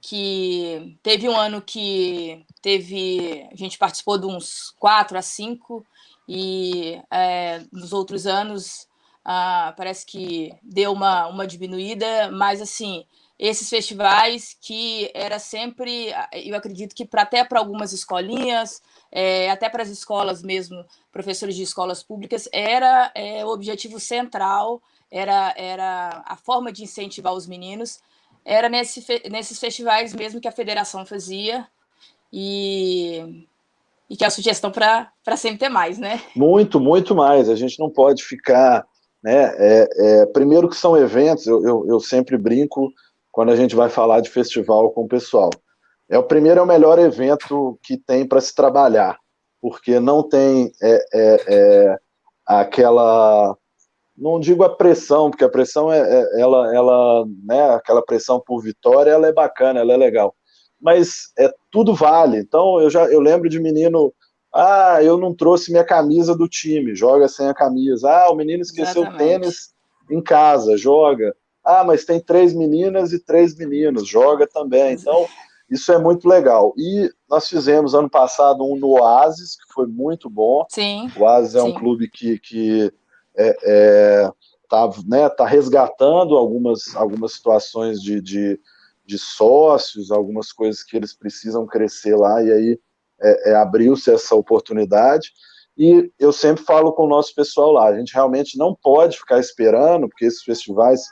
que teve um ano que a gente participou de uns 4 a 5, e nos outros anos parece que deu uma diminuída, mas assim, esses festivais que era sempre, eu acredito que até para algumas escolinhas, até para as escolas mesmo, professores de escolas públicas, era o objetivo central, era a forma de incentivar os meninos, era nesses festivais mesmo que a federação fazia, e que é a sugestão para sempre ter mais, né? Muito, muito mais. A gente não pode ficar, né? Primeiro que são eventos, eu sempre brinco quando a gente vai falar de festival com o pessoal. O primeiro é o melhor evento que tem para se trabalhar, porque não tem aquela, não digo a pressão, porque a pressão ela, né, aquela pressão por vitória, ela é bacana, ela é legal, mas tudo vale. Então eu lembro de menino: eu não trouxe minha camisa do time, joga sem a camisa. O menino esqueceu o tênis em casa, joga. Mas tem 3 meninas e 3 meninos, joga também. Então, isso é muito legal. E nós fizemos ano passado um no Oasis, que foi muito bom. Sim. O Oasis é um clube que tá resgatando algumas situações de sócios, algumas coisas que eles precisam crescer lá, e aí abriu-se essa oportunidade. E eu sempre falo com o nosso pessoal lá: a gente realmente não pode ficar esperando, porque esses festivais,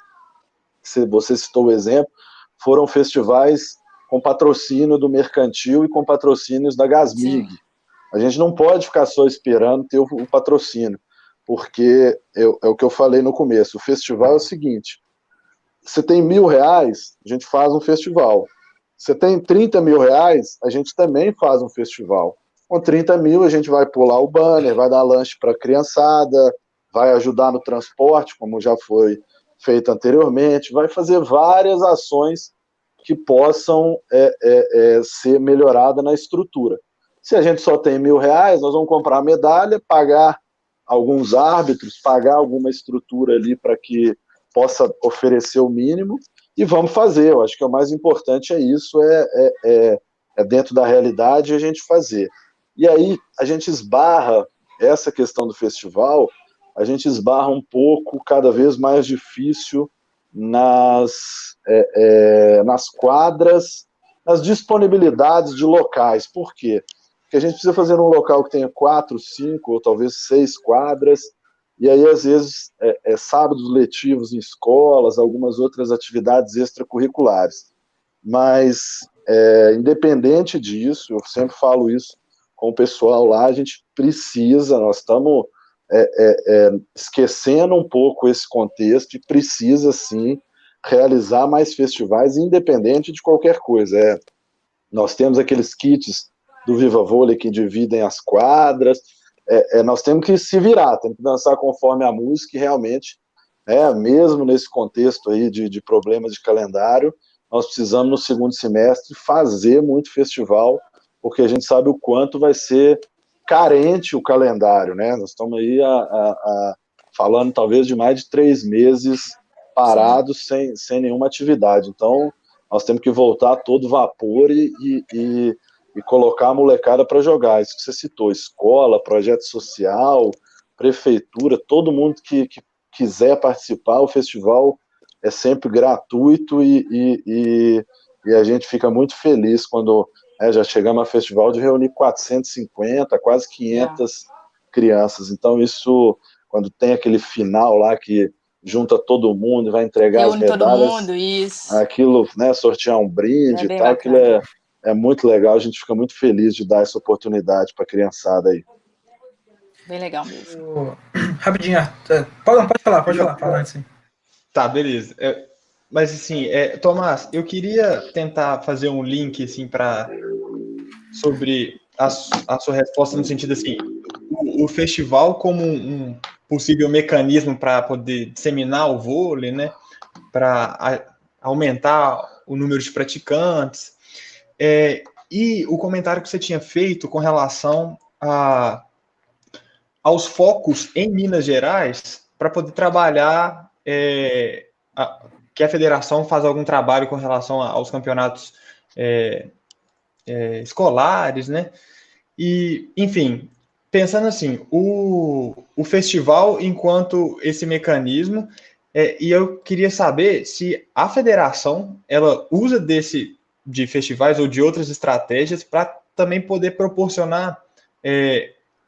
você citou o exemplo, foram festivais com patrocínio do Mercantil e com patrocínios da Gasmig. Sim. A gente não pode ficar só esperando ter o patrocínio, porque é o que eu falei no começo: o festival é o seguinte: você tem R$1.000, a gente faz um festival. Você tem 30 mil reais, a gente também faz um festival. Com 30 mil, a gente vai pular o banner, vai dar lanche para a criançada, vai ajudar no transporte, como já foi feito anteriormente, vai fazer várias ações que possam ser melhoradas na estrutura. Se a gente só tem R$1.000, nós vamos comprar a medalha, pagar alguns árbitros, pagar alguma estrutura ali para que possa oferecer o mínimo, e vamos fazer. Eu acho que o mais importante é isso, é dentro da realidade a gente fazer. E aí a gente esbarra essa questão do festival, a gente esbarra um pouco, cada vez mais difícil nas quadras, nas disponibilidades de locais. Por quê? Porque a gente precisa fazer um local que tenha 4, 5 ou talvez 6 quadras, e aí às vezes sábados letivos em escolas, algumas outras atividades extracurriculares. Mas independente disso, eu sempre falo isso com o pessoal lá, a gente precisa, nós estamos esquecendo um pouco esse contexto e precisa sim realizar mais festivais, independente de qualquer coisa. Nós temos aqueles kits do Viva Vôlei que dividem as quadras, nós temos que se virar, temos que dançar conforme a música, e realmente, mesmo nesse contexto aí de problemas de calendário, nós precisamos no segundo semestre fazer muito festival, porque a gente sabe o quanto vai ser carente o calendário, né? Nós estamos aí falando talvez de mais de 3 meses parados sem nenhuma atividade. Então, nós temos que voltar a todo vapor e colocar a molecada para jogar. Isso que você citou, escola, projeto social, prefeitura, todo mundo que quiser participar, o festival é sempre gratuito e a gente fica muito feliz quando já chegamos a festival de reunir 450, quase 500 crianças. Então isso, quando tem aquele final lá que junta todo mundo, vai entregar as medalhas, todo mundo, isso. Aquilo, né, sortear um brinde e tal, aquilo é muito legal, a gente fica muito feliz de dar essa oportunidade para a criançada aí. Bem legal mesmo. Rapidinho, pode falar antes. Tá, beleza. Mas assim, Tomás, eu queria tentar fazer um link assim sobre a sua resposta no sentido assim, o festival como um possível mecanismo para poder disseminar o vôlei, né? Para aumentar o número de praticantes. E o comentário que você tinha feito com relação aos focos em Minas Gerais para poder trabalhar, que a federação faz algum trabalho com relação aos campeonatos escolares, né? E, enfim, pensando assim, o festival enquanto esse mecanismo, e eu queria saber se a federação ela usa de festivais ou de outras estratégias para também poder proporcionar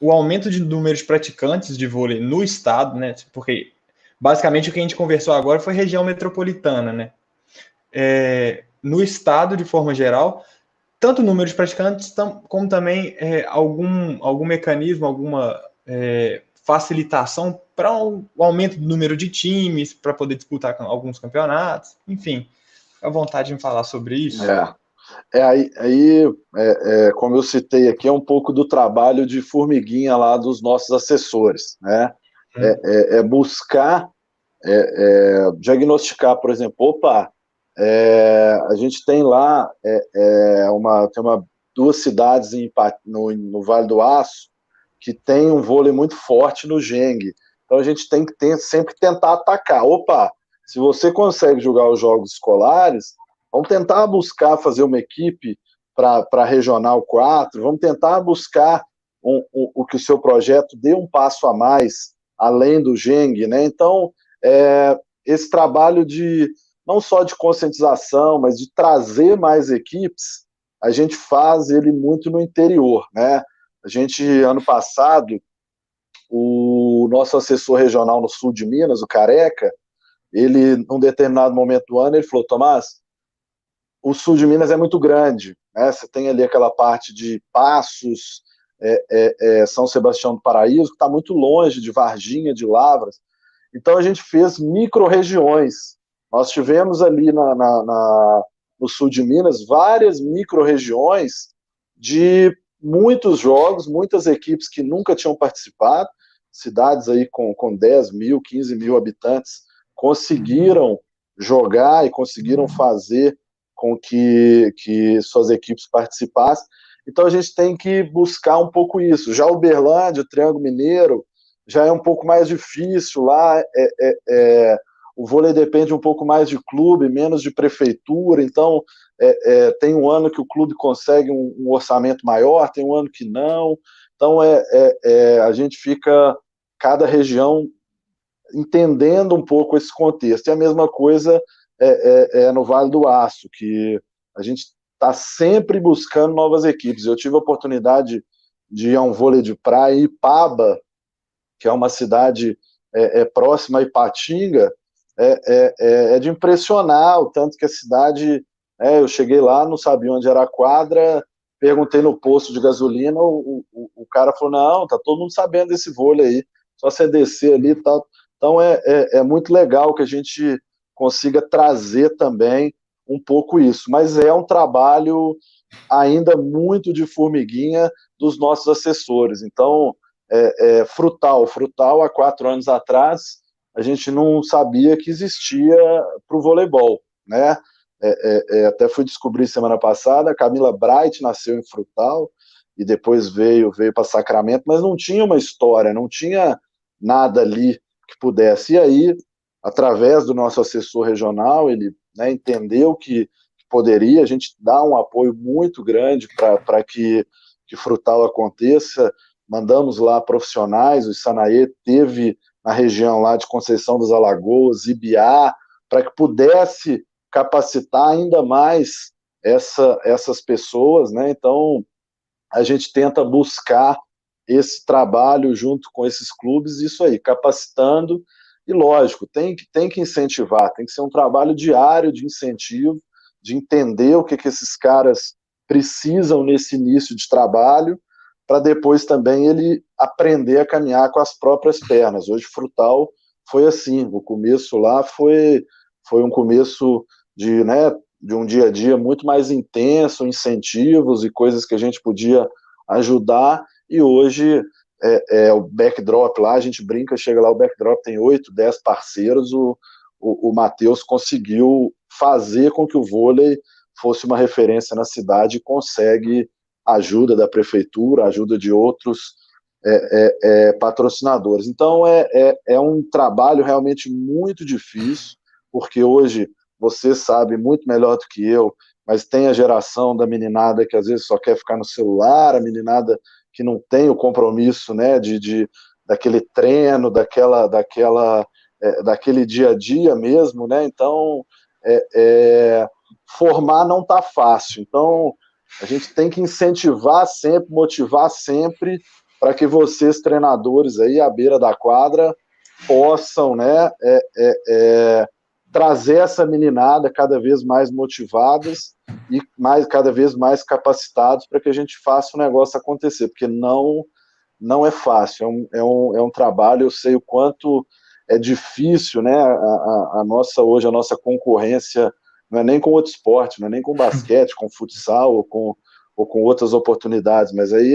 o aumento de número de praticantes de vôlei no estado, né? Porque basicamente o que a gente conversou agora foi região metropolitana, né? No estado, de forma geral, tanto o número de praticantes como também algum mecanismo, alguma facilitação para o aumento do número de times, para poder disputar alguns campeonatos, enfim, à vontade de falar sobre isso. Como eu citei aqui, é um pouco do trabalho de formiguinha lá dos nossos assessores, né? Buscar diagnosticar, por exemplo, a gente tem lá duas cidades no Vale do Aço que tem um vôlei muito forte no Geng. Então a gente tem que sempre tentar atacar. Se você consegue jogar os jogos escolares, vamos tentar buscar fazer uma equipe para Regional 4, vamos tentar buscar o que o seu projeto dê um passo a mais, além do Geng, né? Então, esse trabalho não só de conscientização, mas de trazer mais equipes, a gente faz ele muito no interior, né? A gente, ano passado, o nosso assessor regional no sul de Minas, o Careca, ele, num determinado momento do ano, ele falou: Tomás, o sul de Minas é muito grande, né? Você tem ali aquela parte de Passos, São Sebastião do Paraíso, que está muito longe de Varginha, de Lavras. Então a gente fez micro-regiões. Nós tivemos ali no sul de Minas várias micro-regiões de muitos jogos, muitas equipes que nunca tinham participado, cidades aí com 10 mil, 15 mil habitantes, conseguiram jogar e conseguiram fazer com que suas equipes participassem. Então a gente tem que buscar um pouco isso. Já Uberlândia, o Triângulo Mineiro, já é um pouco mais difícil lá. o vôlei depende um pouco mais de clube, menos de prefeitura, então tem um ano que o clube consegue um orçamento maior, tem um ano que não, então a gente fica, cada região, entendendo um pouco esse contexto. E a mesma coisa no Vale do Aço, que a gente está sempre buscando novas equipes. Eu tive a oportunidade de ir a um vôlei de praia em Ipaba, que é uma cidade próxima a Ipatinga, de impressionar, o tanto que a cidade... eu cheguei lá, não sabia onde era a quadra, perguntei no posto de gasolina, o cara falou, não, tá todo mundo sabendo desse vôlei aí, só você descer ali e tal. Então é muito legal que a gente consiga trazer também um pouco isso, mas é um trabalho ainda muito de formiguinha dos nossos assessores. Então, Frutal, há 4 anos atrás, a gente não sabia que existia para o voleibol, né? Até fui descobrir semana passada, a Camila Bright nasceu em Frutal e depois veio para Sacramento, mas não tinha uma história, não tinha nada ali que pudesse. E aí, através do nosso assessor regional, ele, né, entendeu que poderia, a gente dá um apoio muito grande para que Frutal aconteça. Mandamos lá profissionais, o Sanaê teve na região lá de Conceição das Alagoas, Ibiá, para que pudesse capacitar ainda mais essas pessoas, né? Então, a gente tenta buscar esse trabalho junto com esses clubes, isso aí, capacitando, e lógico, tem que incentivar, tem que ser um trabalho diário de incentivo, de entender o que esses caras precisam nesse início de trabalho, para depois também ele aprender a caminhar com as próprias pernas. Hoje, Frutal foi assim, o começo lá foi um começo de um dia a dia muito mais intenso, incentivos e coisas que a gente podia ajudar, e hoje o backdrop lá, a gente brinca, chega lá, o backdrop tem 8, 10 parceiros, o Matheus conseguiu fazer com que o vôlei fosse uma referência na cidade e consegue ajuda da prefeitura, ajuda de outros patrocinadores. Então é um trabalho realmente muito difícil, porque hoje você sabe muito melhor do que eu, mas tem a geração da meninada que às vezes só quer ficar no celular, a meninada que não tem o compromisso, né, daquele treino, daquele dia a dia mesmo, né? Então formar não está fácil. Então a gente tem que incentivar sempre, motivar sempre, para que vocês, treinadores aí à beira da quadra, possam, né, trazer essa meninada cada vez mais motivadas e cada vez mais capacitados para que a gente faça o negócio acontecer, porque não é fácil, é um trabalho, eu sei o quanto é difícil, né, hoje a nossa concorrência não é nem com outro esporte, não é nem com basquete, com futsal ou com outras oportunidades, mas aí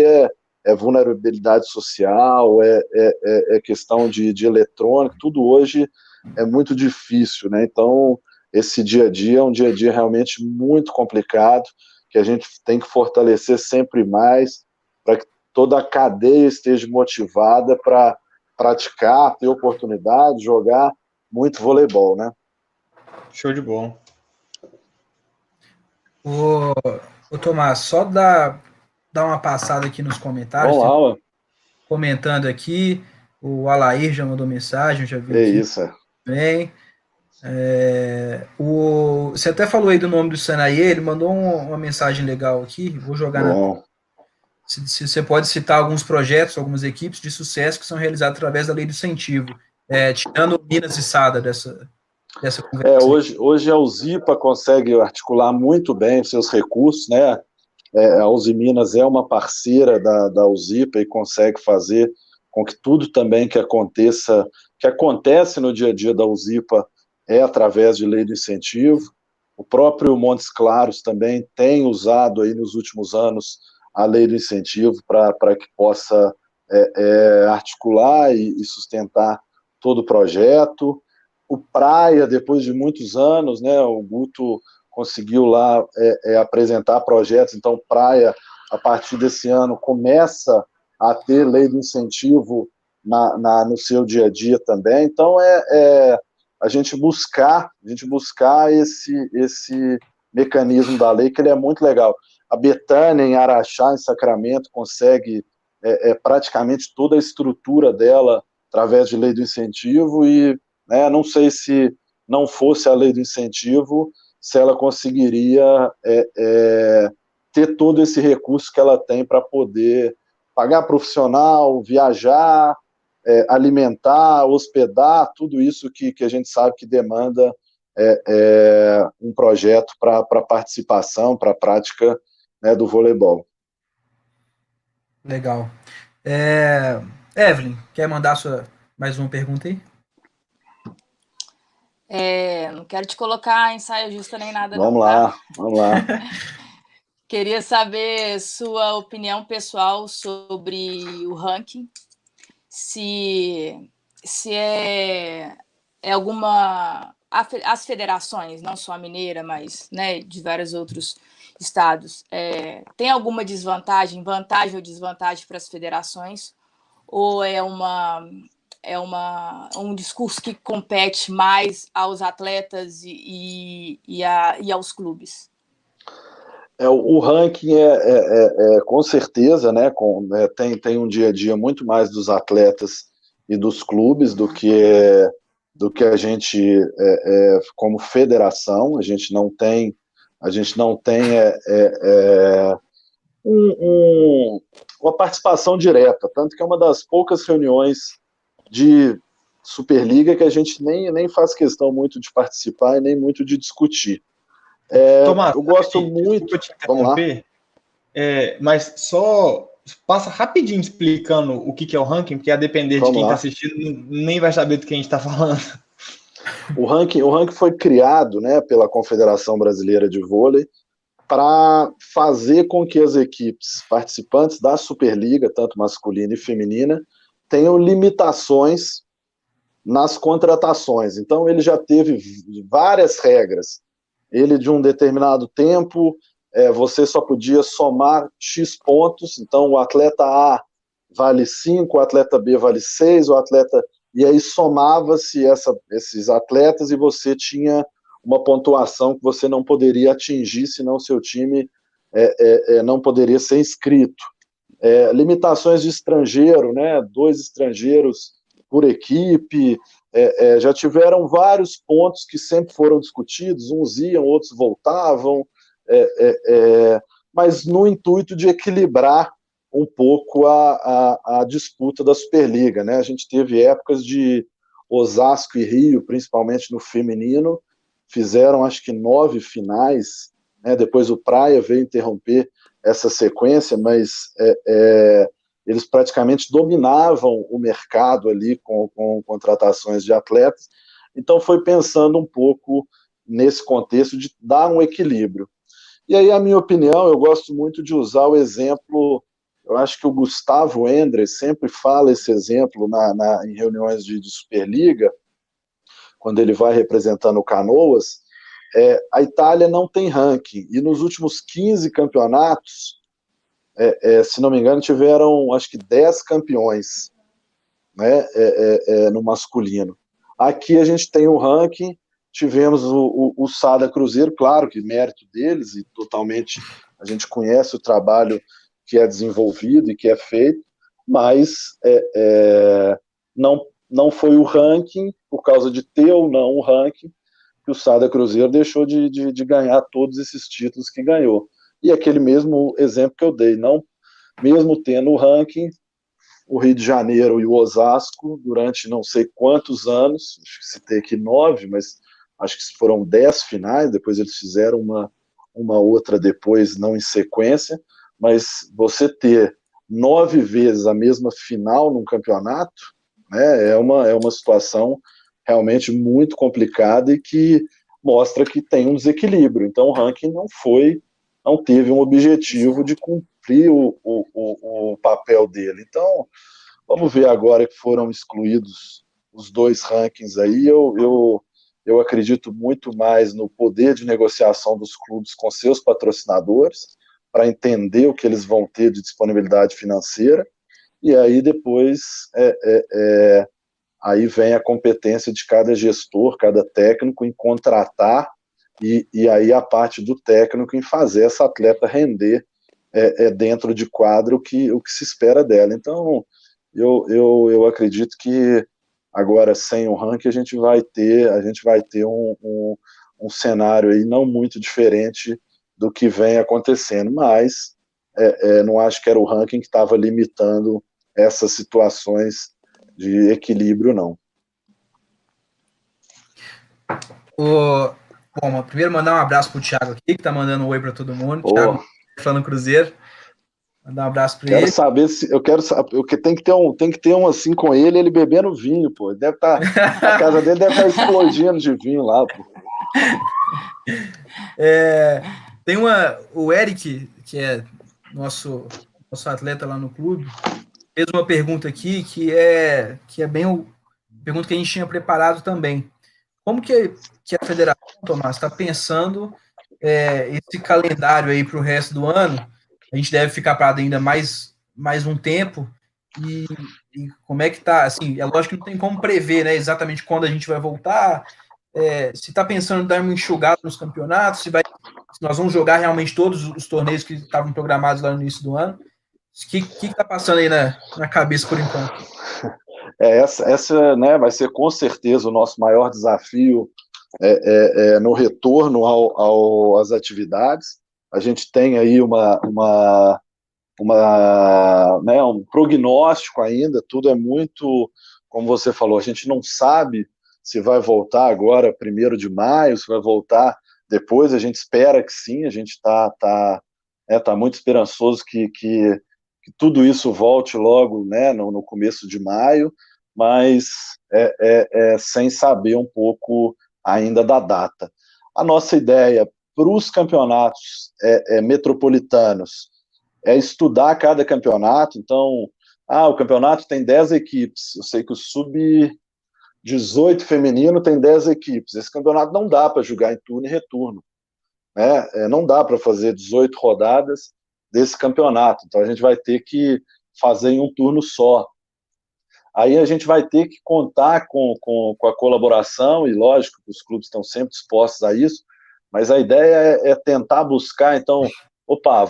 é vulnerabilidade social, é questão de eletrônico, tudo hoje é muito difícil, né? Então, esse dia a dia é um dia a dia realmente muito complicado, que a gente tem que fortalecer sempre mais, para que toda a cadeia esteja motivada para praticar, ter oportunidade, jogar muito voleibol, né? Show de bola. Ô Tomás, só dar uma passada aqui nos comentários. Vamos lá, comentando aqui, o Alair já mandou mensagem, já vi aqui. Isso. Bem. Você até falou aí do nome do Sanaê, ele mandou uma mensagem legal aqui, vou jogar se você pode citar alguns projetos, algumas equipes de sucesso que são realizadas através da lei do incentivo, tirando Minas e Sada dessa conversa. Hoje a Uzipa consegue articular muito bem os seus recursos, né? A Uzi Minas é uma parceira da Uzipa e consegue fazer com que tudo também que acontece no dia a dia da Uzipa através de lei do incentivo. O próprio Montes Claros também tem usado aí nos últimos anos a lei do incentivo para que possa articular e sustentar todo o projeto. O Praia, depois de muitos anos, né, o Guto conseguiu lá apresentar projetos, então Praia, a partir desse ano, começa a ter lei de incentivo no seu dia a dia também. Então a gente buscar esse mecanismo da lei, que ele é muito legal. A Betânia, em Araxá, em Sacramento, consegue praticamente toda a estrutura dela através de lei do incentivo, e né, não sei se não fosse a lei do incentivo, se ela conseguiria ter todo esse recurso que ela tem para poder pagar profissional, viajar, alimentar, hospedar, tudo isso que a gente sabe que demanda um projeto para participação, para a prática, né, do voleibol. Legal. Evelyn, quer mandar mais uma pergunta aí? Não quero te colocar em saia justa nem nada, vamos não, lá, tá? Vamos lá. Queria saber sua opinião pessoal sobre o ranking, se é alguma... As federações, não só a mineira, mas, né, de vários outros estados, tem alguma desvantagem, vantagem ou desvantagem para as federações? Ou é um discurso que compete mais aos atletas e aos clubes? O ranking com certeza, né, tem um dia a dia muito mais dos atletas e dos clubes do que a gente como federação. A gente não tem uma participação direta, tanto que é uma das poucas reuniões de Superliga que a gente nem faz questão muito de participar e nem muito de discutir. Tomás, eu gosto muito. Desculpa te interromper, mas só passa rapidinho explicando o que é o ranking, porque a depender de quem está assistindo, nem vai saber do que a gente está falando. O ranking foi criado, né, pela Confederação Brasileira de Vôlei para fazer com que as equipes participantes da Superliga, tanto masculina e feminina, tenham limitações nas contratações. Então, ele já teve várias regras. Ele, de um determinado tempo, você só podia somar X pontos. Então, o atleta A vale 5, o atleta B vale 6, e aí somava-se esses atletas e você tinha uma pontuação que você não poderia atingir, senão seu time não poderia ser inscrito. Limitações de estrangeiro, né? 2 estrangeiros por equipe. Já tiveram vários pontos que sempre foram discutidos, uns iam, outros voltavam, mas no intuito de equilibrar um pouco a disputa da Superliga, né? A gente teve épocas de Osasco e Rio, principalmente no feminino, fizeram acho que 9 finais, né? Depois o Praia veio interromper essa sequência, mas eles praticamente dominavam o mercado ali com contratações de atletas. Então foi pensando um pouco nesse contexto de dar um equilíbrio. E aí, a minha opinião, eu gosto muito de usar o exemplo, eu acho que o Gustavo Endres sempre fala esse exemplo em reuniões de Superliga, quando ele vai representando o Canoas. A Itália não tem ranking, e nos últimos 15 campeonatos, se não me engano, tiveram acho que 10 campeões, né, no masculino. Aqui a gente tem o ranking, tivemos o Sada Cruzeiro, claro que mérito deles, e totalmente a gente conhece o trabalho que é desenvolvido e que é feito, mas não foi o ranking, por causa de ter ou não o ranking, que o Sada Cruzeiro deixou de ganhar todos esses títulos que ganhou. E aquele mesmo exemplo que eu dei, mesmo tendo o ranking, o Rio de Janeiro e o Osasco, durante não sei quantos anos, acho que citei aqui 9, mas acho que foram 10 finais, depois eles fizeram uma outra depois, não em sequência, mas você ter 9 vezes a mesma final num campeonato, né, é uma situação realmente muito complicada e que mostra que tem um desequilíbrio. Então o ranking não teve um objetivo de cumprir o papel dele. Então, vamos ver agora que foram excluídos os 2 rankings aí. Eu acredito muito mais no poder de negociação dos clubes com seus patrocinadores, para entender o que eles vão ter de disponibilidade financeira, e aí depois aí vem a competência de cada gestor, cada técnico em contratar, e aí a parte do técnico em fazer essa atleta render dentro de quadro o que se espera dela. Então, eu acredito que agora, sem o ranking, a gente vai ter um cenário aí não muito diferente do que vem acontecendo, mas não acho que era o ranking que estava limitando essas situações de equilíbrio, não. Bom, primeiro mandar um abraço pro Thiago aqui, que tá mandando um oi para todo mundo. Thiago, falando Cruzeiro. Mandar um abraço para ele. Quero saber se porque tem que ter um assim com ele bebendo vinho, pô. Deve estar a casa dele deve estar explodindo de vinho lá, pô. Tem o Eric, que é nosso atleta lá no clube, fez uma pergunta aqui que é bem a pergunta que a gente tinha preparado também. Como que a federação, Tomás, está pensando esse calendário aí para o resto do ano? A gente deve ficar parado ainda mais um tempo, e como é que está? Assim, é lógico que não tem como prever, né, exatamente quando a gente vai voltar, se está pensando em dar uma enxugada nos campeonatos, se nós vamos jogar realmente todos os torneios que estavam programados lá no início do ano. O que está passando aí na cabeça por enquanto? Essa né, vai ser com certeza o nosso maior desafio no retorno às atividades. A gente tem aí um prognóstico ainda, tudo é muito, como você falou, a gente não sabe se vai voltar agora 1º de maio, se vai voltar depois, a gente espera que sim, a gente está muito esperançoso que tudo isso volte logo, né, no começo de maio, mas sem saber um pouco ainda da data. A nossa ideia para os campeonatos metropolitanos é estudar cada campeonato. Então, o campeonato tem 10 equipes, eu sei que o sub-18 feminino tem 10 equipes, esse campeonato não dá para jogar em turno e retorno, né? Não dá para fazer 18 rodadas desse campeonato, então a gente vai ter que fazer em um turno só. Aí a gente vai ter que contar com a colaboração, e lógico que os clubes estão sempre dispostos a isso, mas a ideia é tentar buscar, então,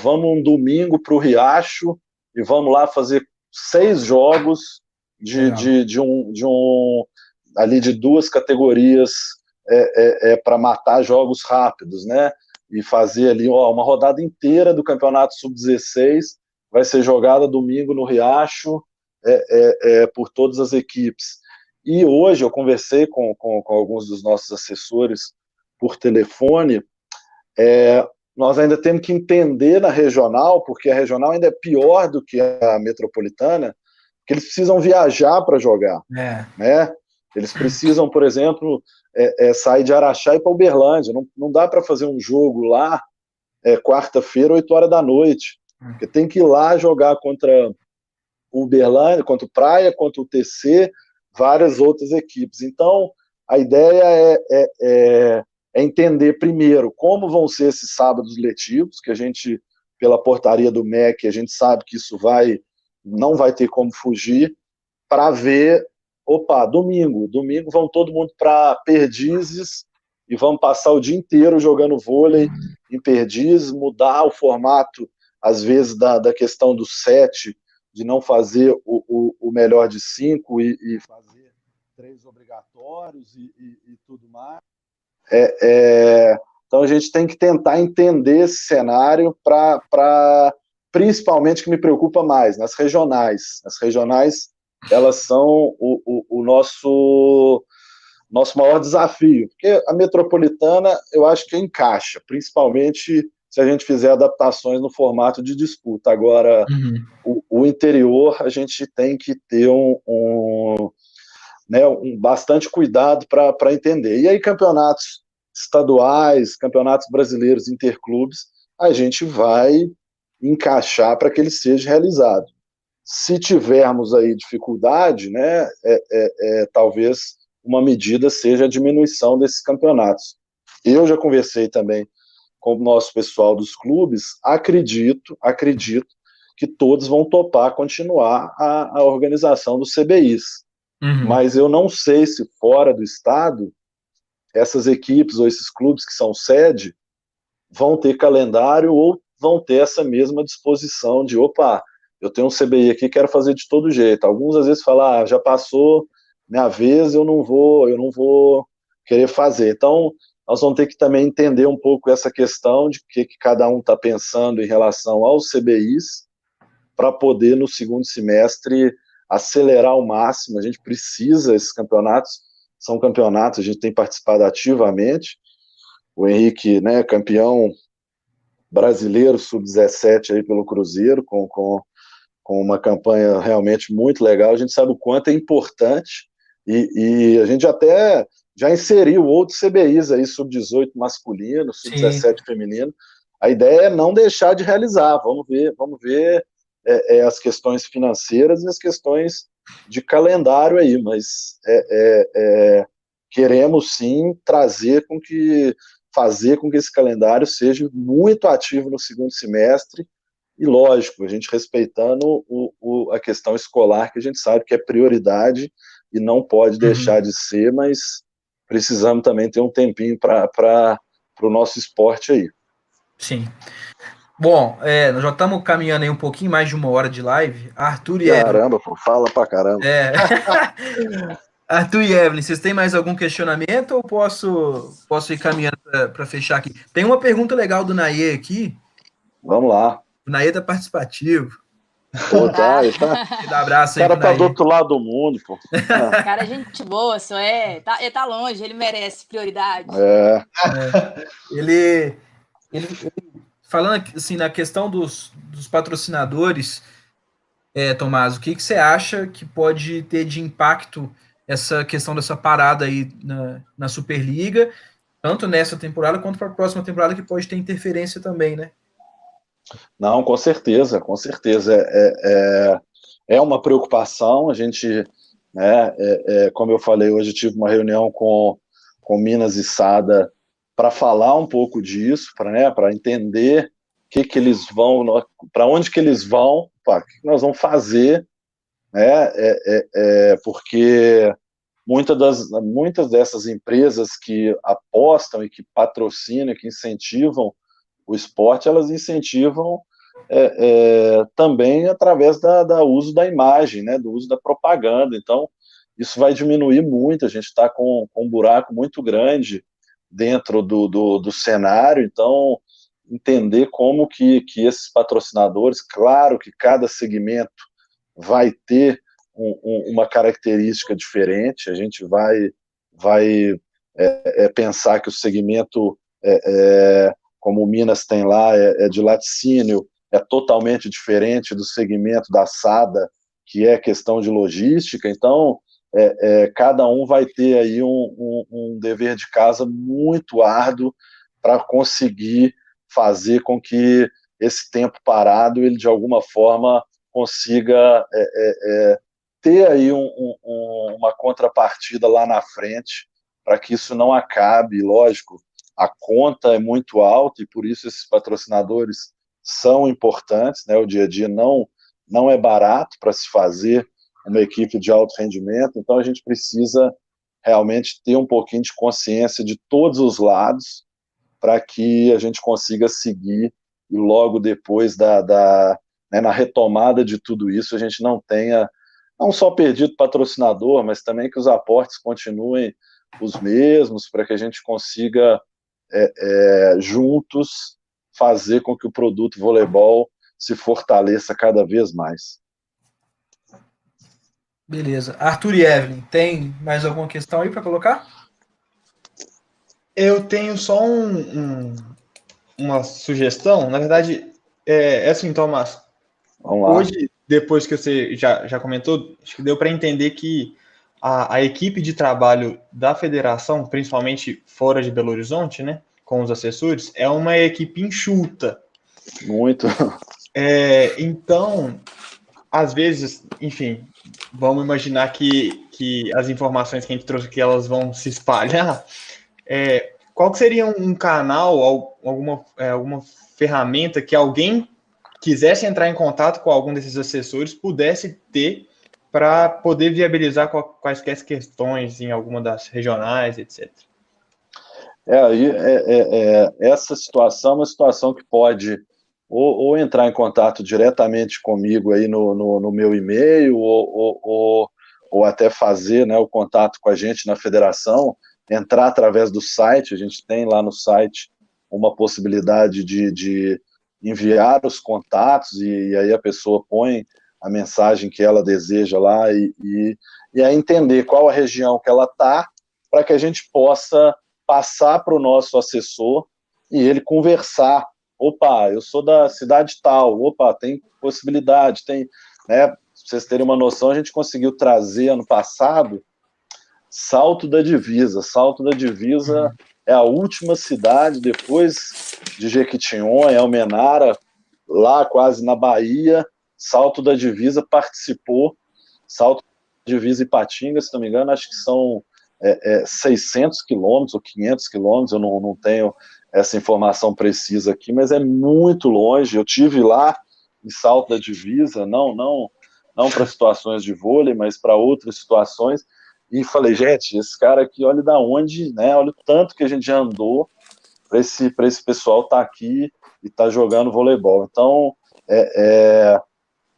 vamos um domingo para o Riacho e vamos lá fazer 6 jogos ali de 2 categorias para matar jogos rápidos, né? E fazer ali uma rodada inteira do campeonato sub-16 vai ser jogada domingo no Riacho por todas as equipes. E hoje eu conversei com alguns dos nossos assessores por telefone. Nós ainda temos que entender na regional, porque a regional ainda é pior do que a metropolitana, porque eles precisam viajar para jogar, né? Eles precisam, por exemplo, sair de Araxá e ir para Uberlândia. Não dá para fazer um jogo lá quarta-feira, 8 horas da noite, porque tem que ir lá jogar contra o Uberlândia, contra o Praia, contra o TC, várias outras equipes. Então, a ideia é entender primeiro como vão ser esses sábados letivos, que a gente, pela portaria do MEC, a gente sabe que isso não vai ter como fugir, para ver, domingo vão todo mundo para Perdizes e vamos passar o dia inteiro jogando vôlei em Perdizes, mudar o formato, às vezes, da questão do 7, de não fazer o melhor de 5 e fazer 3 obrigatórios e tudo mais. Então a gente tem que tentar entender esse cenário para principalmente, que me preocupa mais, nas regionais. As regionais, elas são o nosso maior desafio, porque a metropolitana eu acho que encaixa, principalmente se a gente fizer adaptações no formato de disputa. Agora, o interior, a gente tem que ter bastante cuidado para entender. E aí, campeonatos estaduais, campeonatos brasileiros, interclubes, a gente vai encaixar para que ele seja realizado. Se tivermos aí dificuldade, né, talvez uma medida seja a diminuição desses campeonatos. Eu já conversei também com o nosso pessoal dos clubes, acredito que todos vão topar continuar a organização dos CBIs, mas eu não sei se fora do estado essas equipes ou esses clubes que são sede vão ter calendário ou vão ter essa mesma disposição de, opa, eu tenho um CBI aqui, quero fazer de todo jeito. Alguns às vezes falam, já passou minha vez, eu não vou querer fazer. Então, nós vamos ter que também entender um pouco essa questão de que cada um está pensando em relação aos CBIs, para poder, no segundo semestre, acelerar ao máximo. A gente precisa, esses campeonatos, são campeonatos, a gente tem participado ativamente. O Henrique, né, campeão brasileiro sub-17 aí pelo Cruzeiro, com uma campanha realmente muito legal. A gente sabe o quanto é importante, e a gente até já inseriu outros CBIs aí, sub-18 masculino, sub-17 feminino. A ideia é não deixar de realizar. Vamos ver as questões financeiras e as questões de calendário aí, mas queremos sim fazer com que esse calendário seja muito ativo no segundo semestre, e lógico, a gente respeitando a questão escolar, que a gente sabe que é prioridade e não pode deixar de ser, mas precisamos também ter um tempinho para o nosso esporte aí. Sim. Bom, nós já estamos caminhando aí um pouquinho mais de 1 hora de live. Arthur e Caramba, pô, fala pra caramba. Arthur e Evelyn, vocês têm mais algum questionamento ou posso ir caminhando para fechar aqui? Tem uma pergunta legal do Naê aqui. Vamos lá. O Naê tá participativo. Pô, tá. Dá abraço aí, o cara tá do outro lado do mundo, pô. Cara, gente boa, ele tá longe, ele merece prioridade. Ele falando assim, na questão dos patrocinadores, Tomás, o que você acha que pode ter de impacto essa questão dessa parada aí na Superliga, tanto nessa temporada quanto para a próxima temporada, que pode ter interferência também, né? Não, com certeza. É uma preocupação. A gente, né, como eu falei, hoje tive uma reunião com Minas e Sada para falar um pouco disso, para entender que eles vão, para onde que eles vão, o que nós vamos fazer, né? Porque muitas dessas empresas que apostam e que patrocinam, que incentivam o esporte, elas incentivam também através do uso da imagem, né, do uso da propaganda. Então, isso vai diminuir muito. A gente está com um buraco muito grande dentro do cenário. Então, entender como que esses patrocinadores, claro que cada segmento vai ter uma característica diferente. A gente vai pensar que o segmento como o Minas tem lá, de laticínio, é totalmente diferente do segmento da Sada, que é questão de logística. Então, cada um vai ter aí um dever de casa muito árduo para conseguir fazer com que esse tempo parado, ele de alguma forma consiga ter aí uma contrapartida lá na frente, para que isso não acabe. Lógico, a conta é muito alta e por isso esses patrocinadores são importantes, né? O dia a dia não é barato para se fazer uma equipe de alto rendimento, então a gente precisa realmente ter um pouquinho de consciência de todos os lados para que a gente consiga seguir, e logo depois né, na retomada de tudo isso, a gente não tenha não só perdido patrocinador, mas também que os aportes continuem os mesmos, para que a gente consiga juntos fazer com que o produto voleibol se fortaleça cada vez mais. Beleza. Arthur e Evelyn, tem mais alguma questão aí para colocar? Eu tenho só uma sugestão. Na verdade, é assim, Tomás. Vamos lá. Hoje, depois que você já comentou, acho que deu para entender que a equipe de trabalho da federação, principalmente fora de Belo Horizonte, né, com os assessores, é uma equipe enxuta. Muito. Então, às vezes, enfim, vamos imaginar que as informações que a gente trouxe aqui, elas vão se espalhar. Qual que seria um canal, alguma ferramenta que alguém quisesse entrar em contato com algum desses assessores pudesse ter para poder viabilizar quaisquer questões em alguma das regionais, etc. Essa situação é uma situação que pode ou entrar em contato diretamente comigo aí no meu e-mail, ou até fazer, né, o contato com a gente na federação, entrar através do site. A gente tem lá no site uma possibilidade de enviar os contatos, e aí a pessoa põe a mensagem que ela deseja lá, e aí entender qual a região que ela está, para que a gente possa passar para o nosso assessor e ele conversar. Opa, eu sou da cidade tal, opa, tem possibilidade, tem, né? Pra vocês terem uma noção, a gente conseguiu trazer ano passado Salto da Divisa. Salto da Divisa é a última cidade, depois de Jequitinhonha, Almenara, lá quase na Bahia. Salto da Divisa participou, Salto da Divisa e Ipatinga, se não me engano, acho que são 600 quilômetros ou 500 quilômetros, eu não tenho essa informação precisa aqui, mas é muito longe. Eu tive lá em Salto da Divisa, não para situações de vôlei, mas para outras situações, e falei, gente, esse cara aqui, olha da onde, né, olha o tanto que a gente já andou para esse pessoal estar aqui e estar jogando voleibol. Então,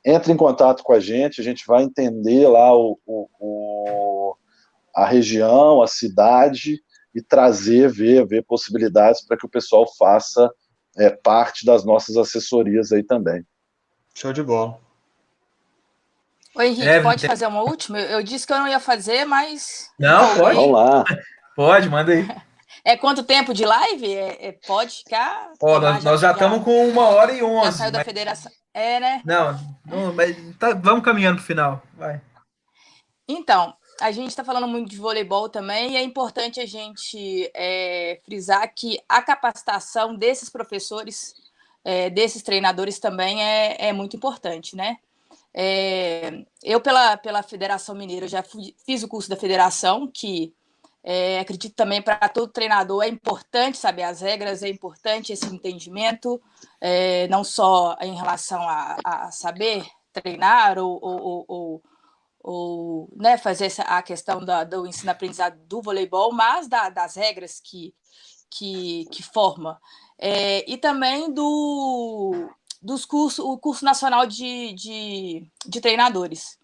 entre em contato com a gente vai entender lá a região, a cidade, e trazer, ver possibilidades para que o pessoal faça parte das nossas assessorias aí também. Show de bola. Oi, Henrique, pode fazer uma última? Eu disse que eu não ia fazer, mas... Não, pode. Vamos lá. Pode, manda aí. Quanto tempo de live? Pode ficar? Nós já estamos com 1h11. Já saiu da federação. Né? Não, mas vamos caminhando para o final. Vai. Então, a gente está falando muito de voleibol também, e é importante a gente frisar que a capacitação desses professores, desses treinadores também é muito importante, né? Eu, pela Federação Mineira, já fiz o curso da federação, que acredito também para todo treinador é importante saber as regras, é importante esse entendimento, não só em relação a saber treinar ou né, fazer a questão do ensino-aprendizado do voleibol, mas das regras que forma. E também dos cursos, o curso nacional de treinadores.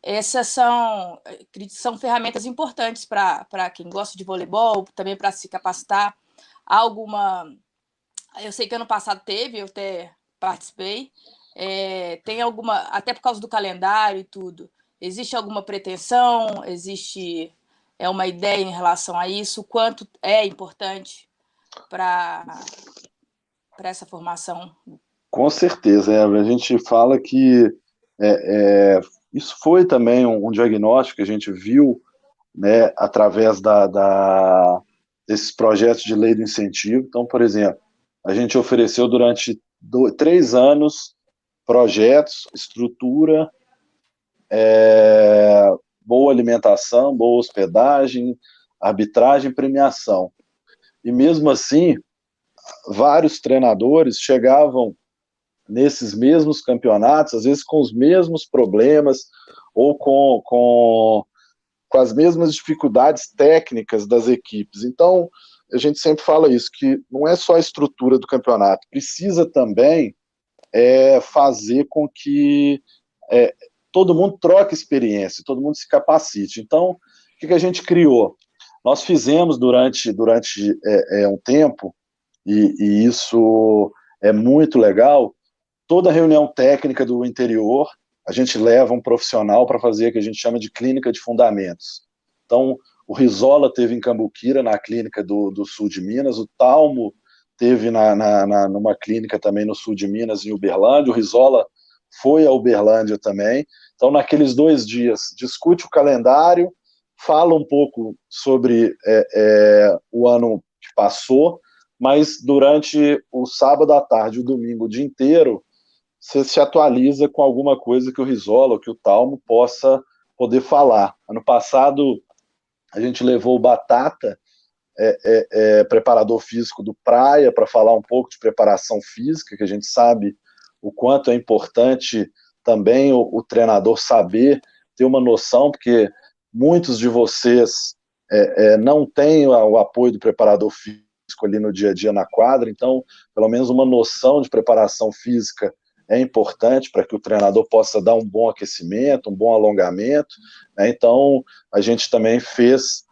Essas são ferramentas importantes para quem gosta de voleibol, também para se capacitar. Eu sei que ano passado teve, eu até participei. Tem alguma, até por causa do calendário e tudo, existe alguma pretensão, existe uma ideia em relação a isso, quanto é importante para essa formação? Com certeza, a gente fala que isso foi também um diagnóstico que a gente viu, né, através desses projetos de lei do incentivo. Então, por exemplo, a gente ofereceu durante 3 anos projetos, estrutura, boa alimentação, boa hospedagem, arbitragem, premiação. E mesmo assim, vários treinadores chegavam nesses mesmos campeonatos, às vezes com os mesmos problemas, ou com as mesmas dificuldades técnicas das equipes. Então, a gente sempre fala isso, que não é só a estrutura do campeonato, precisa também fazer com que todo mundo troque experiência, todo mundo se capacite. Então, o que a gente criou? Nós fizemos durante um tempo, e isso é muito legal, toda reunião técnica do interior, a gente leva um profissional para fazer o que a gente chama de clínica de fundamentos. Então, o Rizola teve em Cambuquira, na clínica do sul de Minas, o Talmo teve numa clínica também no sul de Minas, em Uberlândia, o Rizola foi a Uberlândia também. Então, naqueles 2 dias, discute o calendário, fala um pouco sobre o ano que passou, mas durante o sábado à tarde e o domingo o dia inteiro, você se atualiza com alguma coisa que o Rizola ou que o Talmo possa poder falar. Ano passado, a gente levou o Batata, preparador físico do Praia, para falar um pouco de preparação física, que a gente sabe o quanto é importante também o treinador saber, ter uma noção, porque muitos de vocês não têm o apoio do preparador físico ali no dia a dia na quadra, então, pelo menos uma noção de preparação física é importante para que o treinador possa dar um bom aquecimento, um bom alongamento, né? Então, a gente também fez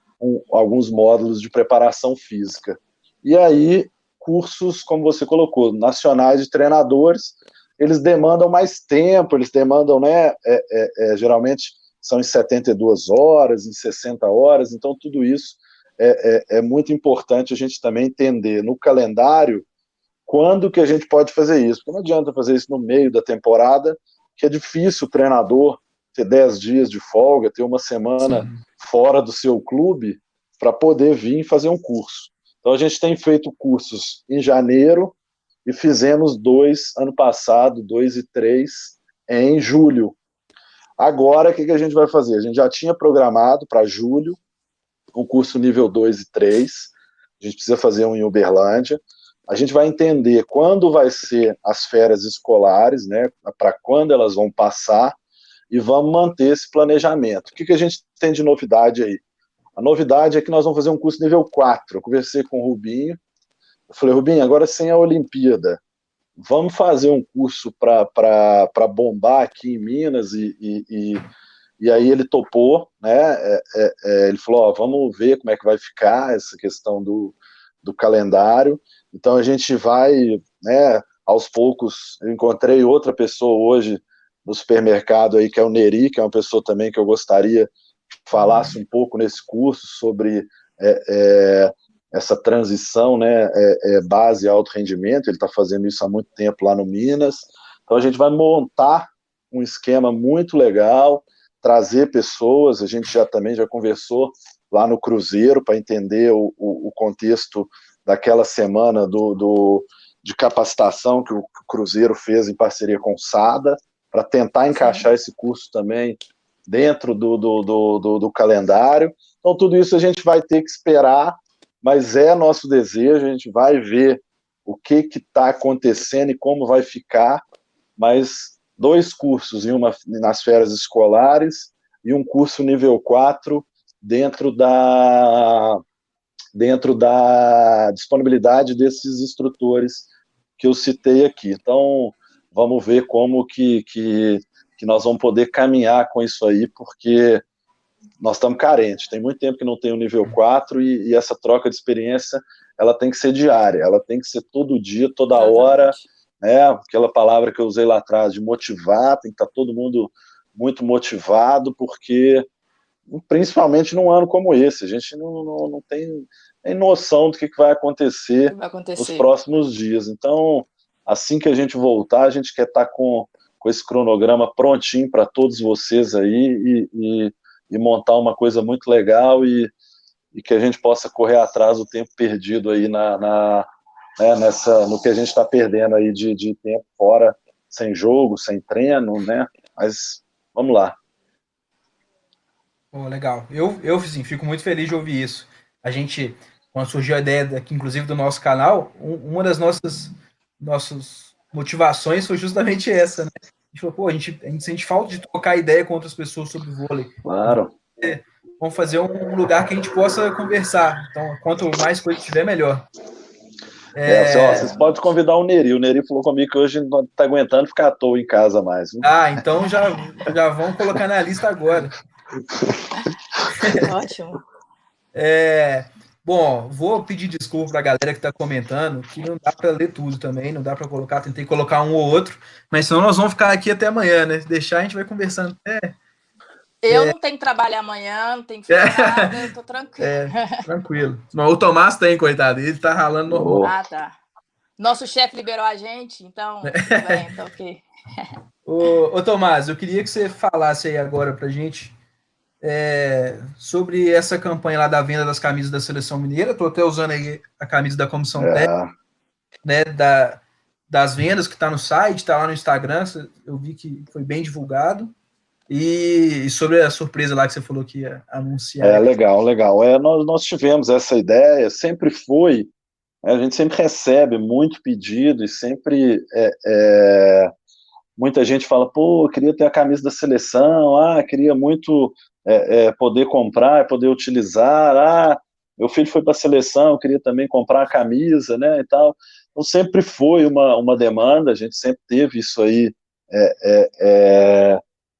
alguns módulos de preparação física. E aí, cursos, como você colocou, nacionais de treinadores, eles demandam mais tempo, eles demandam, né, geralmente são em 72 horas, em 60 horas, então tudo isso é muito importante a gente também entender no calendário quando que a gente pode fazer isso, porque não adianta fazer isso no meio da temporada, que é difícil o treinador ter 10 dias de folga, ter uma semana fora do seu clube para poder vir fazer um curso. Então a gente tem feito cursos em janeiro e fizemos 2 ano passado, 2 e 3 em julho. Agora, o que a gente vai fazer? A gente já tinha programado para julho um curso nível 2 e 3, a gente precisa fazer um em Uberlândia. A gente vai entender quando vai ser as férias escolares, né, para quando elas vão passar, e vamos manter esse planejamento. O que a gente tem de novidade aí? A novidade é que nós vamos fazer um curso nível 4. Eu conversei com o Rubinho, eu falei, Rubinho, agora sem a Olimpíada, vamos fazer um curso para bombar aqui em Minas, e aí ele topou, né? Ele falou, ó, vamos ver como é que vai ficar essa questão do calendário. Então a gente vai, né, aos poucos. Eu encontrei outra pessoa hoje no supermercado aí, que é o Neri, que é uma pessoa também que eu gostaria que falasse um pouco nesse curso sobre essa transição, né, base e alto rendimento. Ele está fazendo isso há muito tempo lá no Minas. Então a gente vai montar um esquema muito legal, trazer pessoas. A gente também já conversou lá no Cruzeiro para entender o contexto daquela semana de capacitação que o Cruzeiro fez em parceria com o SADA, para tentar encaixar esse curso também dentro do calendário. Então, tudo isso a gente vai ter que esperar, mas é nosso desejo, a gente vai ver o que está acontecendo e como vai ficar, mas 2 cursos, nas férias escolares e um curso nível 4 dentro da disponibilidade desses instrutores que eu citei aqui. Então, vamos ver como que nós vamos poder caminhar com isso aí, porque nós estamos carentes. Tem muito tempo que não tem o nível 4 e essa troca de experiência, ela tem que ser diária, ela tem que ser todo dia, toda hora, né? Aquela palavra que eu usei lá atrás, de motivar, tem que estar todo mundo muito motivado, porque principalmente num ano como esse, a gente não tem noção do que vai acontecer nos próximos dias. Então, assim que a gente voltar, a gente quer estar com esse cronograma prontinho para todos vocês aí e montar uma coisa muito legal e que a gente possa correr atrás do tempo perdido aí no que a gente está perdendo aí de tempo fora, sem jogo, sem treino, né? Mas vamos lá. Oh, legal. Eu sim, fico muito feliz de ouvir isso. A gente, quando surgiu a ideia aqui, inclusive, do nosso canal, uma das nossas motivações foi justamente essa, né? A gente falou, pô, a gente sente falta de trocar ideia com outras pessoas sobre vôlei. Claro. Vamos fazer um lugar que a gente possa conversar. Então, quanto mais coisa tiver, melhor. Vocês podem convidar o Neri. O Neri falou comigo que hoje não está aguentando ficar à toa em casa mais. Viu? Então já vamos colocar na lista agora. Ótimo. Bom, vou pedir desculpa para a galera que está comentando, que não dá para ler tudo também, não dá para colocar, tentei colocar um ou outro, mas senão nós vamos ficar aqui até amanhã, né? Se deixar, a gente vai conversando até. Eu não tenho que trabalhar amanhã, não tenho que fazer nada, eu tô tranquilo. Tranquilo. Mas o Tomás tem, coitado, ele tá ralando normal. Ah, tá. Nosso chefe liberou a gente, então tudo bem, tá ok. Ô Tomás, eu queria que você falasse aí agora pra gente sobre essa campanha lá da venda das camisas da Seleção Mineira. Estou até usando aí a camisa da Comissão Técnica, né, das vendas que está no site, está lá no Instagram, eu vi que foi bem divulgado. E sobre a surpresa lá que você falou que ia anunciar. Legal. Nós tivemos essa ideia, sempre foi, a gente sempre recebe muito pedido e sempre muita gente fala, pô, eu queria ter a camisa da seleção, queria muito poder comprar, poder utilizar, meu filho foi para a seleção, eu queria também comprar a camisa, né, e tal. Então sempre foi uma demanda, a gente sempre teve isso aí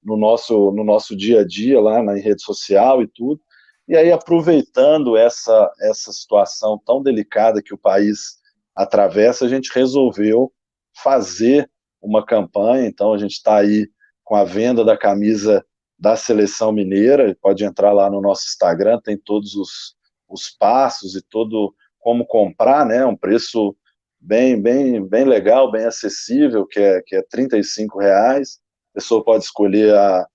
no nosso dia a dia, lá na rede social e tudo. E aí, aproveitando essa situação tão delicada que o país atravessa, a gente resolveu fazer uma campanha. Então, a gente está aí com a venda da camisa da Seleção Mineira, pode entrar lá no nosso Instagram, tem todos os passos e todo como comprar, né, um preço bem legal, bem acessível, que é R$35. A pessoa pode escolher a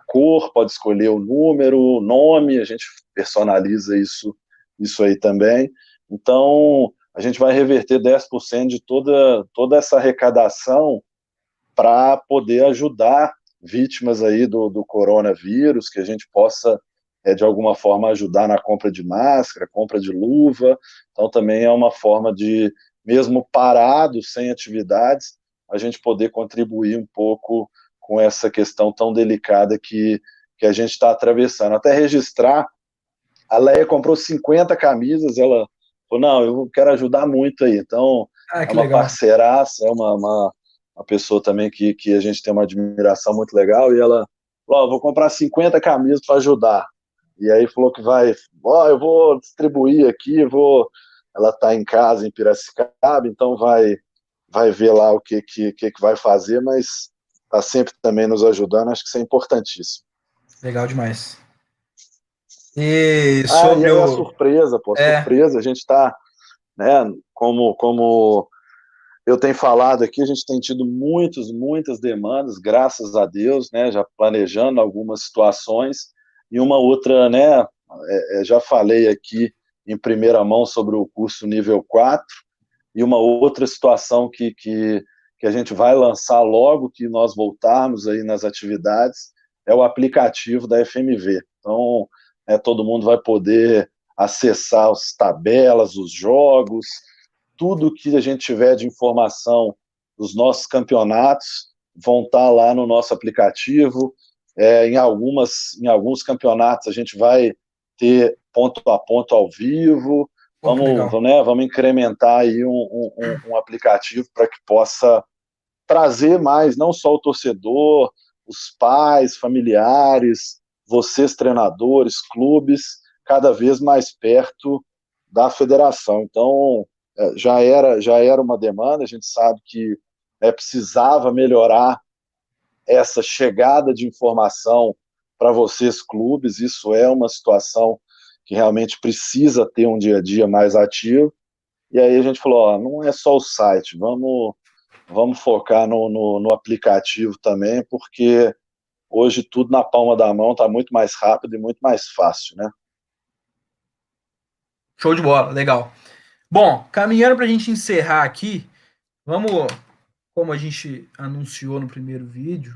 cor, pode escolher o número, o nome, a gente personaliza isso aí também. Então, a gente vai reverter 10% de toda essa arrecadação para poder ajudar vítimas aí do coronavírus, que a gente possa, de alguma forma, ajudar na compra de máscara, compra de luva. Então, também é uma forma de, mesmo parado, sem atividades, a gente poder contribuir um pouco com essa questão tão delicada que a gente está atravessando. Até registrar, a Leia comprou 50 camisas, ela falou, não, eu quero ajudar muito aí. Então, é uma legal. Parceiraça, é uma pessoa também que a gente tem uma admiração muito legal, e ela falou, vou comprar 50 camisas para ajudar. E aí falou que eu vou distribuir aqui, ela está em casa em Piracicaba, então vai ver lá o que vai fazer, mas está sempre também nos ajudando, acho que isso é importantíssimo. Legal demais. E sobre a surpresa, surpresa, a gente está, né, como eu tenho falado aqui, a gente tem tido muitas demandas, graças a Deus, né, já planejando algumas situações, e uma outra, né, já falei aqui em primeira mão sobre o curso nível 4, e uma outra situação que a gente vai lançar logo que nós voltarmos aí nas atividades, é o aplicativo da FMV. Então, todo mundo vai poder acessar as tabelas, os jogos, tudo que a gente tiver de informação dos nossos campeonatos vão estar lá no nosso aplicativo. Em alguns campeonatos a gente vai ter ponto a ponto ao vivo. Vamos incrementar aí um aplicativo para que possa trazer mais, não só o torcedor, os pais, familiares, vocês treinadores, clubes, cada vez mais perto da federação. Então, já era uma demanda, a gente sabe que precisava melhorar essa chegada de informação para vocês clubes, isso é uma situação que realmente precisa ter um dia a dia mais ativo, e aí a gente falou, não é só o site, vamos focar no aplicativo também, porque hoje tudo na palma da mão está muito mais rápido e muito mais fácil, né? Show de bola, legal. Bom, caminhando para a gente encerrar aqui, como a gente anunciou no primeiro vídeo,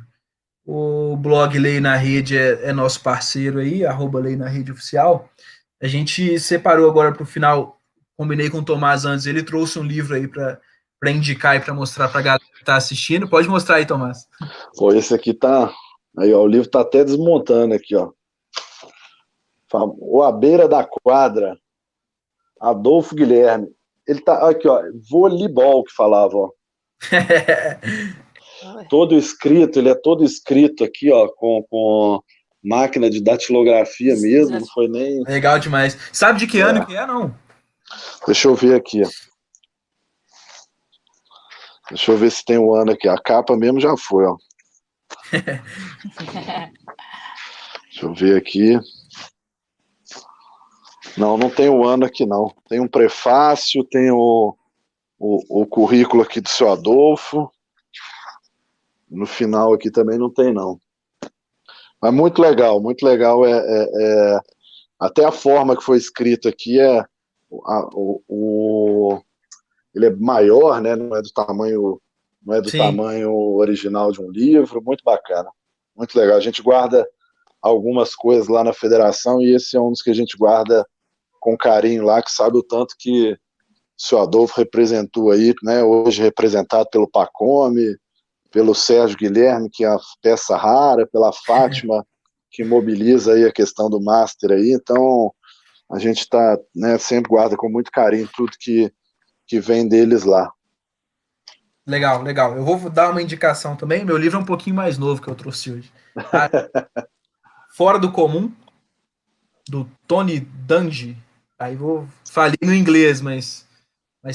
o blog Lei na Rede é nosso parceiro aí, @Lei na Rede Oficial. A gente separou agora para o final, combinei com o Tomás antes, ele trouxe um livro aí para indicar e para mostrar para a galera que está assistindo. Pode mostrar aí, Tomás. Pô, esse aqui tá... Aí, ó, o livro tá até desmontando aqui, ó. O A Beira da Quadra, Adolfo Guilherme. Ele tá aqui, ó, voleibol que falava, ó. Todo escrito, ele é todo escrito aqui, ó, com máquina de datilografia mesmo, não foi nem... Legal demais. Sabe de que ano que é, não? Deixa eu ver aqui, ó. Deixa eu ver se tem um ano aqui. A capa mesmo já foi, ó. Deixa eu ver aqui. Não tem o ano aqui, não. Tem um prefácio, tem o currículo aqui do seu Adolfo. No final aqui também não tem, não. Mas muito legal, muito legal. Até a forma que foi escrito aqui ele é maior, né? Não é do tamanho original de um livro. Muito bacana, muito legal. A gente guarda algumas coisas lá na federação e esse é um dos que a gente guarda com carinho lá, que sabe o tanto que o seu Adolfo representou aí, né? Hoje representado pelo Pacome, pelo Sérgio Guilherme, que é a peça rara, pela Fátima, que mobiliza aí a questão do Master aí. Então, a gente tá, né, sempre guarda com muito carinho tudo que vem deles lá. Legal, legal. Eu vou dar uma indicação também. Meu livro é um pouquinho mais novo que eu trouxe hoje. Tá? Fora do Comum, do Tony Dungy. Aí falei no inglês, mas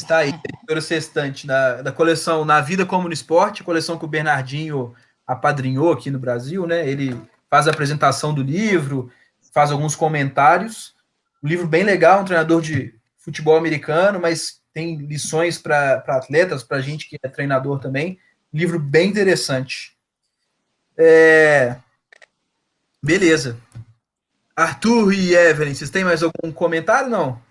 tá aí. Editora Sextante, da coleção Na Vida como no Esporte, coleção que o Bernardinho apadrinhou aqui no Brasil, né? Ele faz a apresentação do livro, faz alguns comentários. Um livro bem legal, um treinador de futebol americano, mas tem lições para atletas, para gente que é treinador também. Um livro bem interessante. Beleza. Arthur e Evelyn, vocês têm mais algum comentário, não?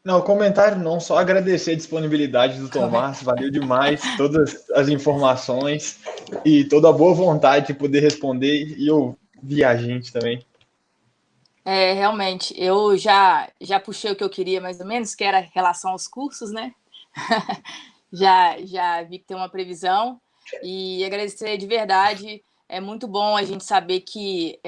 Não, comentário não, só agradecer a disponibilidade do Tomás, valeu demais todas as informações e toda a boa vontade de poder responder e ouvir a gente também. Realmente, eu já puxei o que eu queria mais ou menos, que era em relação aos cursos, né? já vi que tem uma previsão e agradecer de verdade. É muito bom a gente saber que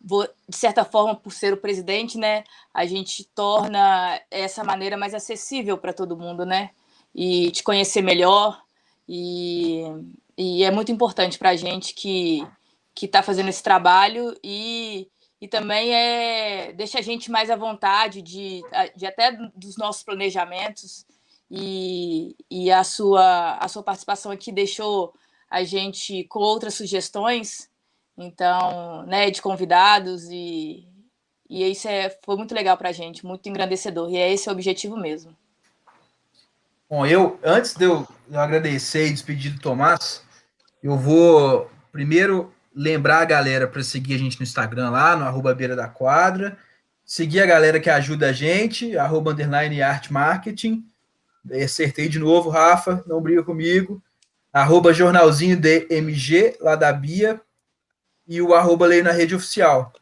de certa forma, por ser o presidente, né, a gente torna essa maneira mais acessível para todo mundo, né, e te conhecer melhor, e é muito importante para a gente que está fazendo esse trabalho, e também deixa a gente mais à vontade de até dos nossos planejamentos, e a sua participação aqui deixou a gente com outras sugestões, então, né, de convidados, e isso foi muito legal para a gente, muito engrandecedor, e esse é o objetivo mesmo. Bom, antes de eu agradecer e despedir do Tomás, eu vou primeiro lembrar a galera para seguir a gente no Instagram lá, no @beira-da-quadra, seguir a galera que ajuda a gente, @_artmarketing, acertei de novo, Rafa, não briga comigo, @jornalzinho DMG, lá da Bia, e o @leio na rede oficial,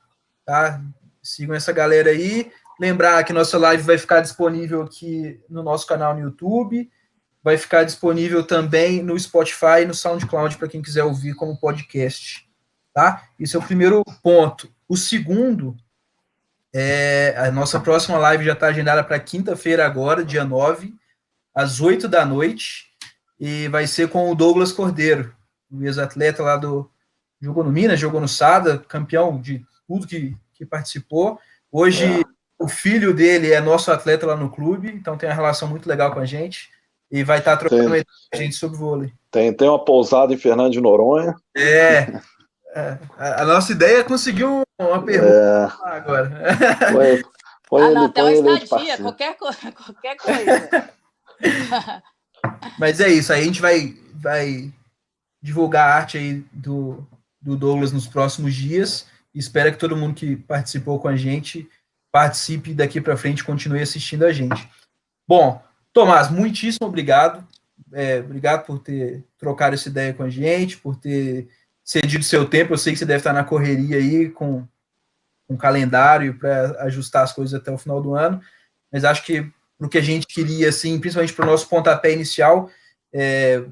tá? Sigam essa galera aí. Lembrar que nossa live vai ficar disponível aqui no nosso canal no YouTube, vai ficar disponível também no Spotify e no SoundCloud para quem quiser ouvir como podcast, tá? Esse é o primeiro ponto. O segundo a nossa próxima live já está agendada para quinta-feira agora, dia 9, às 8 da noite, e vai ser com o Douglas Cordeiro, o ex-atleta lá jogou no Minas, jogou no Sada, campeão de tudo que participou. Hoje, o filho dele é nosso atleta lá no clube, então tem uma relação muito legal com a gente, e vai estar trocando uma ideia com a gente sobre vôlei. Tem uma pousada em Fernando de Noronha. A nossa ideia é conseguir uma pergunta agora. Até uma estadia, qualquer coisa. Mas é isso, aí a gente vai divulgar a arte aí do Douglas nos próximos dias. Espero que todo mundo que participou com a gente participe daqui para frente, continue assistindo a gente. Bom, Tomás, muitíssimo obrigado. Obrigado por ter trocado essa ideia com a gente, por ter cedido seu tempo. Eu sei que você deve estar na correria aí com um calendário para ajustar as coisas até o final do ano, mas acho que para o que a gente queria, assim, principalmente para o nosso pontapé inicial,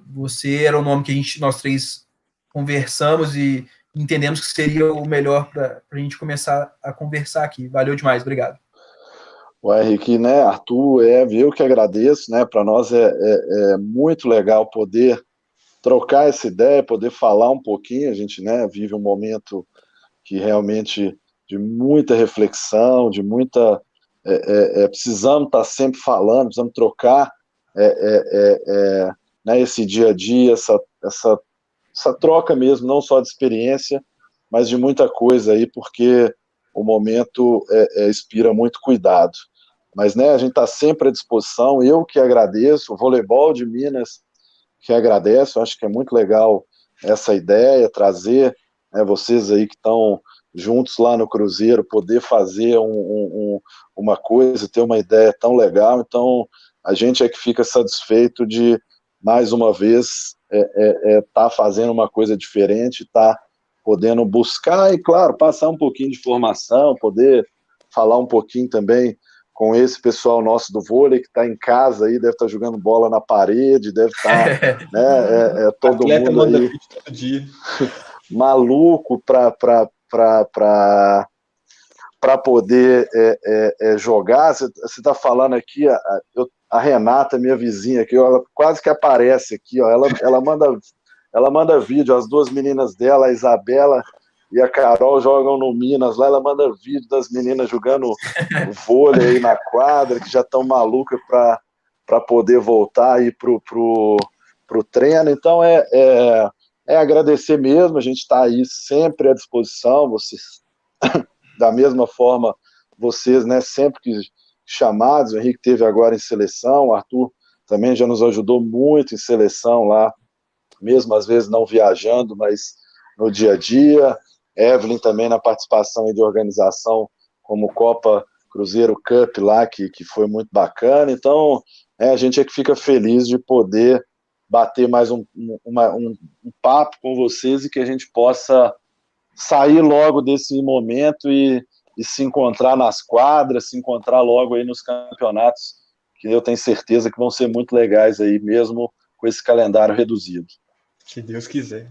você era o nome que nós três conversamos e entendemos que seria o melhor para a gente começar a conversar aqui. Valeu demais, obrigado. Henrique, né, Arthur, eu que agradeço, né, para nós é muito legal poder trocar essa ideia, poder falar um pouquinho, a gente, né, vive um momento que realmente de muita reflexão, de muita, precisamos estar sempre falando, precisamos trocar né, esse dia a dia, essa troca mesmo, não só de experiência, mas de muita coisa aí, porque o momento inspira muito cuidado. Mas, né, a gente está sempre à disposição, eu que agradeço, o Voleibol de Minas que agradeço, acho que é muito legal essa ideia, trazer, né, vocês aí que estão juntos lá no Cruzeiro, poder fazer uma coisa, ter uma ideia tão legal, então a gente é que fica satisfeito de, mais uma vez, tá fazendo uma coisa diferente, tá podendo buscar e, claro, passar um pouquinho de informação, poder falar um pouquinho também com esse pessoal nosso do vôlei que está em casa aí, deve estar jogando bola na parede, deve estar, né, todo mundo aí todo dia. maluco para poder jogar. Você está falando aqui, a Renata, minha vizinha aqui, ela quase que aparece aqui, ó, ela manda vídeo, as duas meninas dela, a Isabela e a Carol, jogam no Minas lá, ela manda vídeo das meninas jogando vôlei aí na quadra, que já estão malucas para poder voltar aí pro treino. Então é agradecer mesmo, a gente está aí sempre à disposição, vocês, da mesma forma, vocês, né, sempre que chamados, o Henrique teve agora em seleção, o Arthur também já nos ajudou muito em seleção lá, mesmo às vezes não viajando, mas no dia a dia, Evelyn também na participação de organização como Copa Cruzeiro Cup lá, que foi muito bacana. Então a gente é que fica feliz de poder bater mais um papo com vocês e que a gente possa sair logo desse momento e se encontrar nas quadras, se encontrar logo aí nos campeonatos, que eu tenho certeza que vão ser muito legais aí, mesmo com esse calendário reduzido. Se Deus quiser.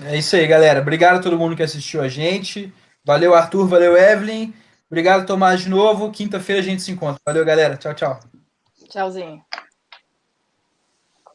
É isso aí, galera. Obrigado a todo mundo que assistiu a gente. Valeu, Arthur. Valeu, Evelyn. Obrigado, Tomás, de novo. Quinta-feira a gente se encontra. Valeu, galera. Tchau, tchau. Tchauzinho.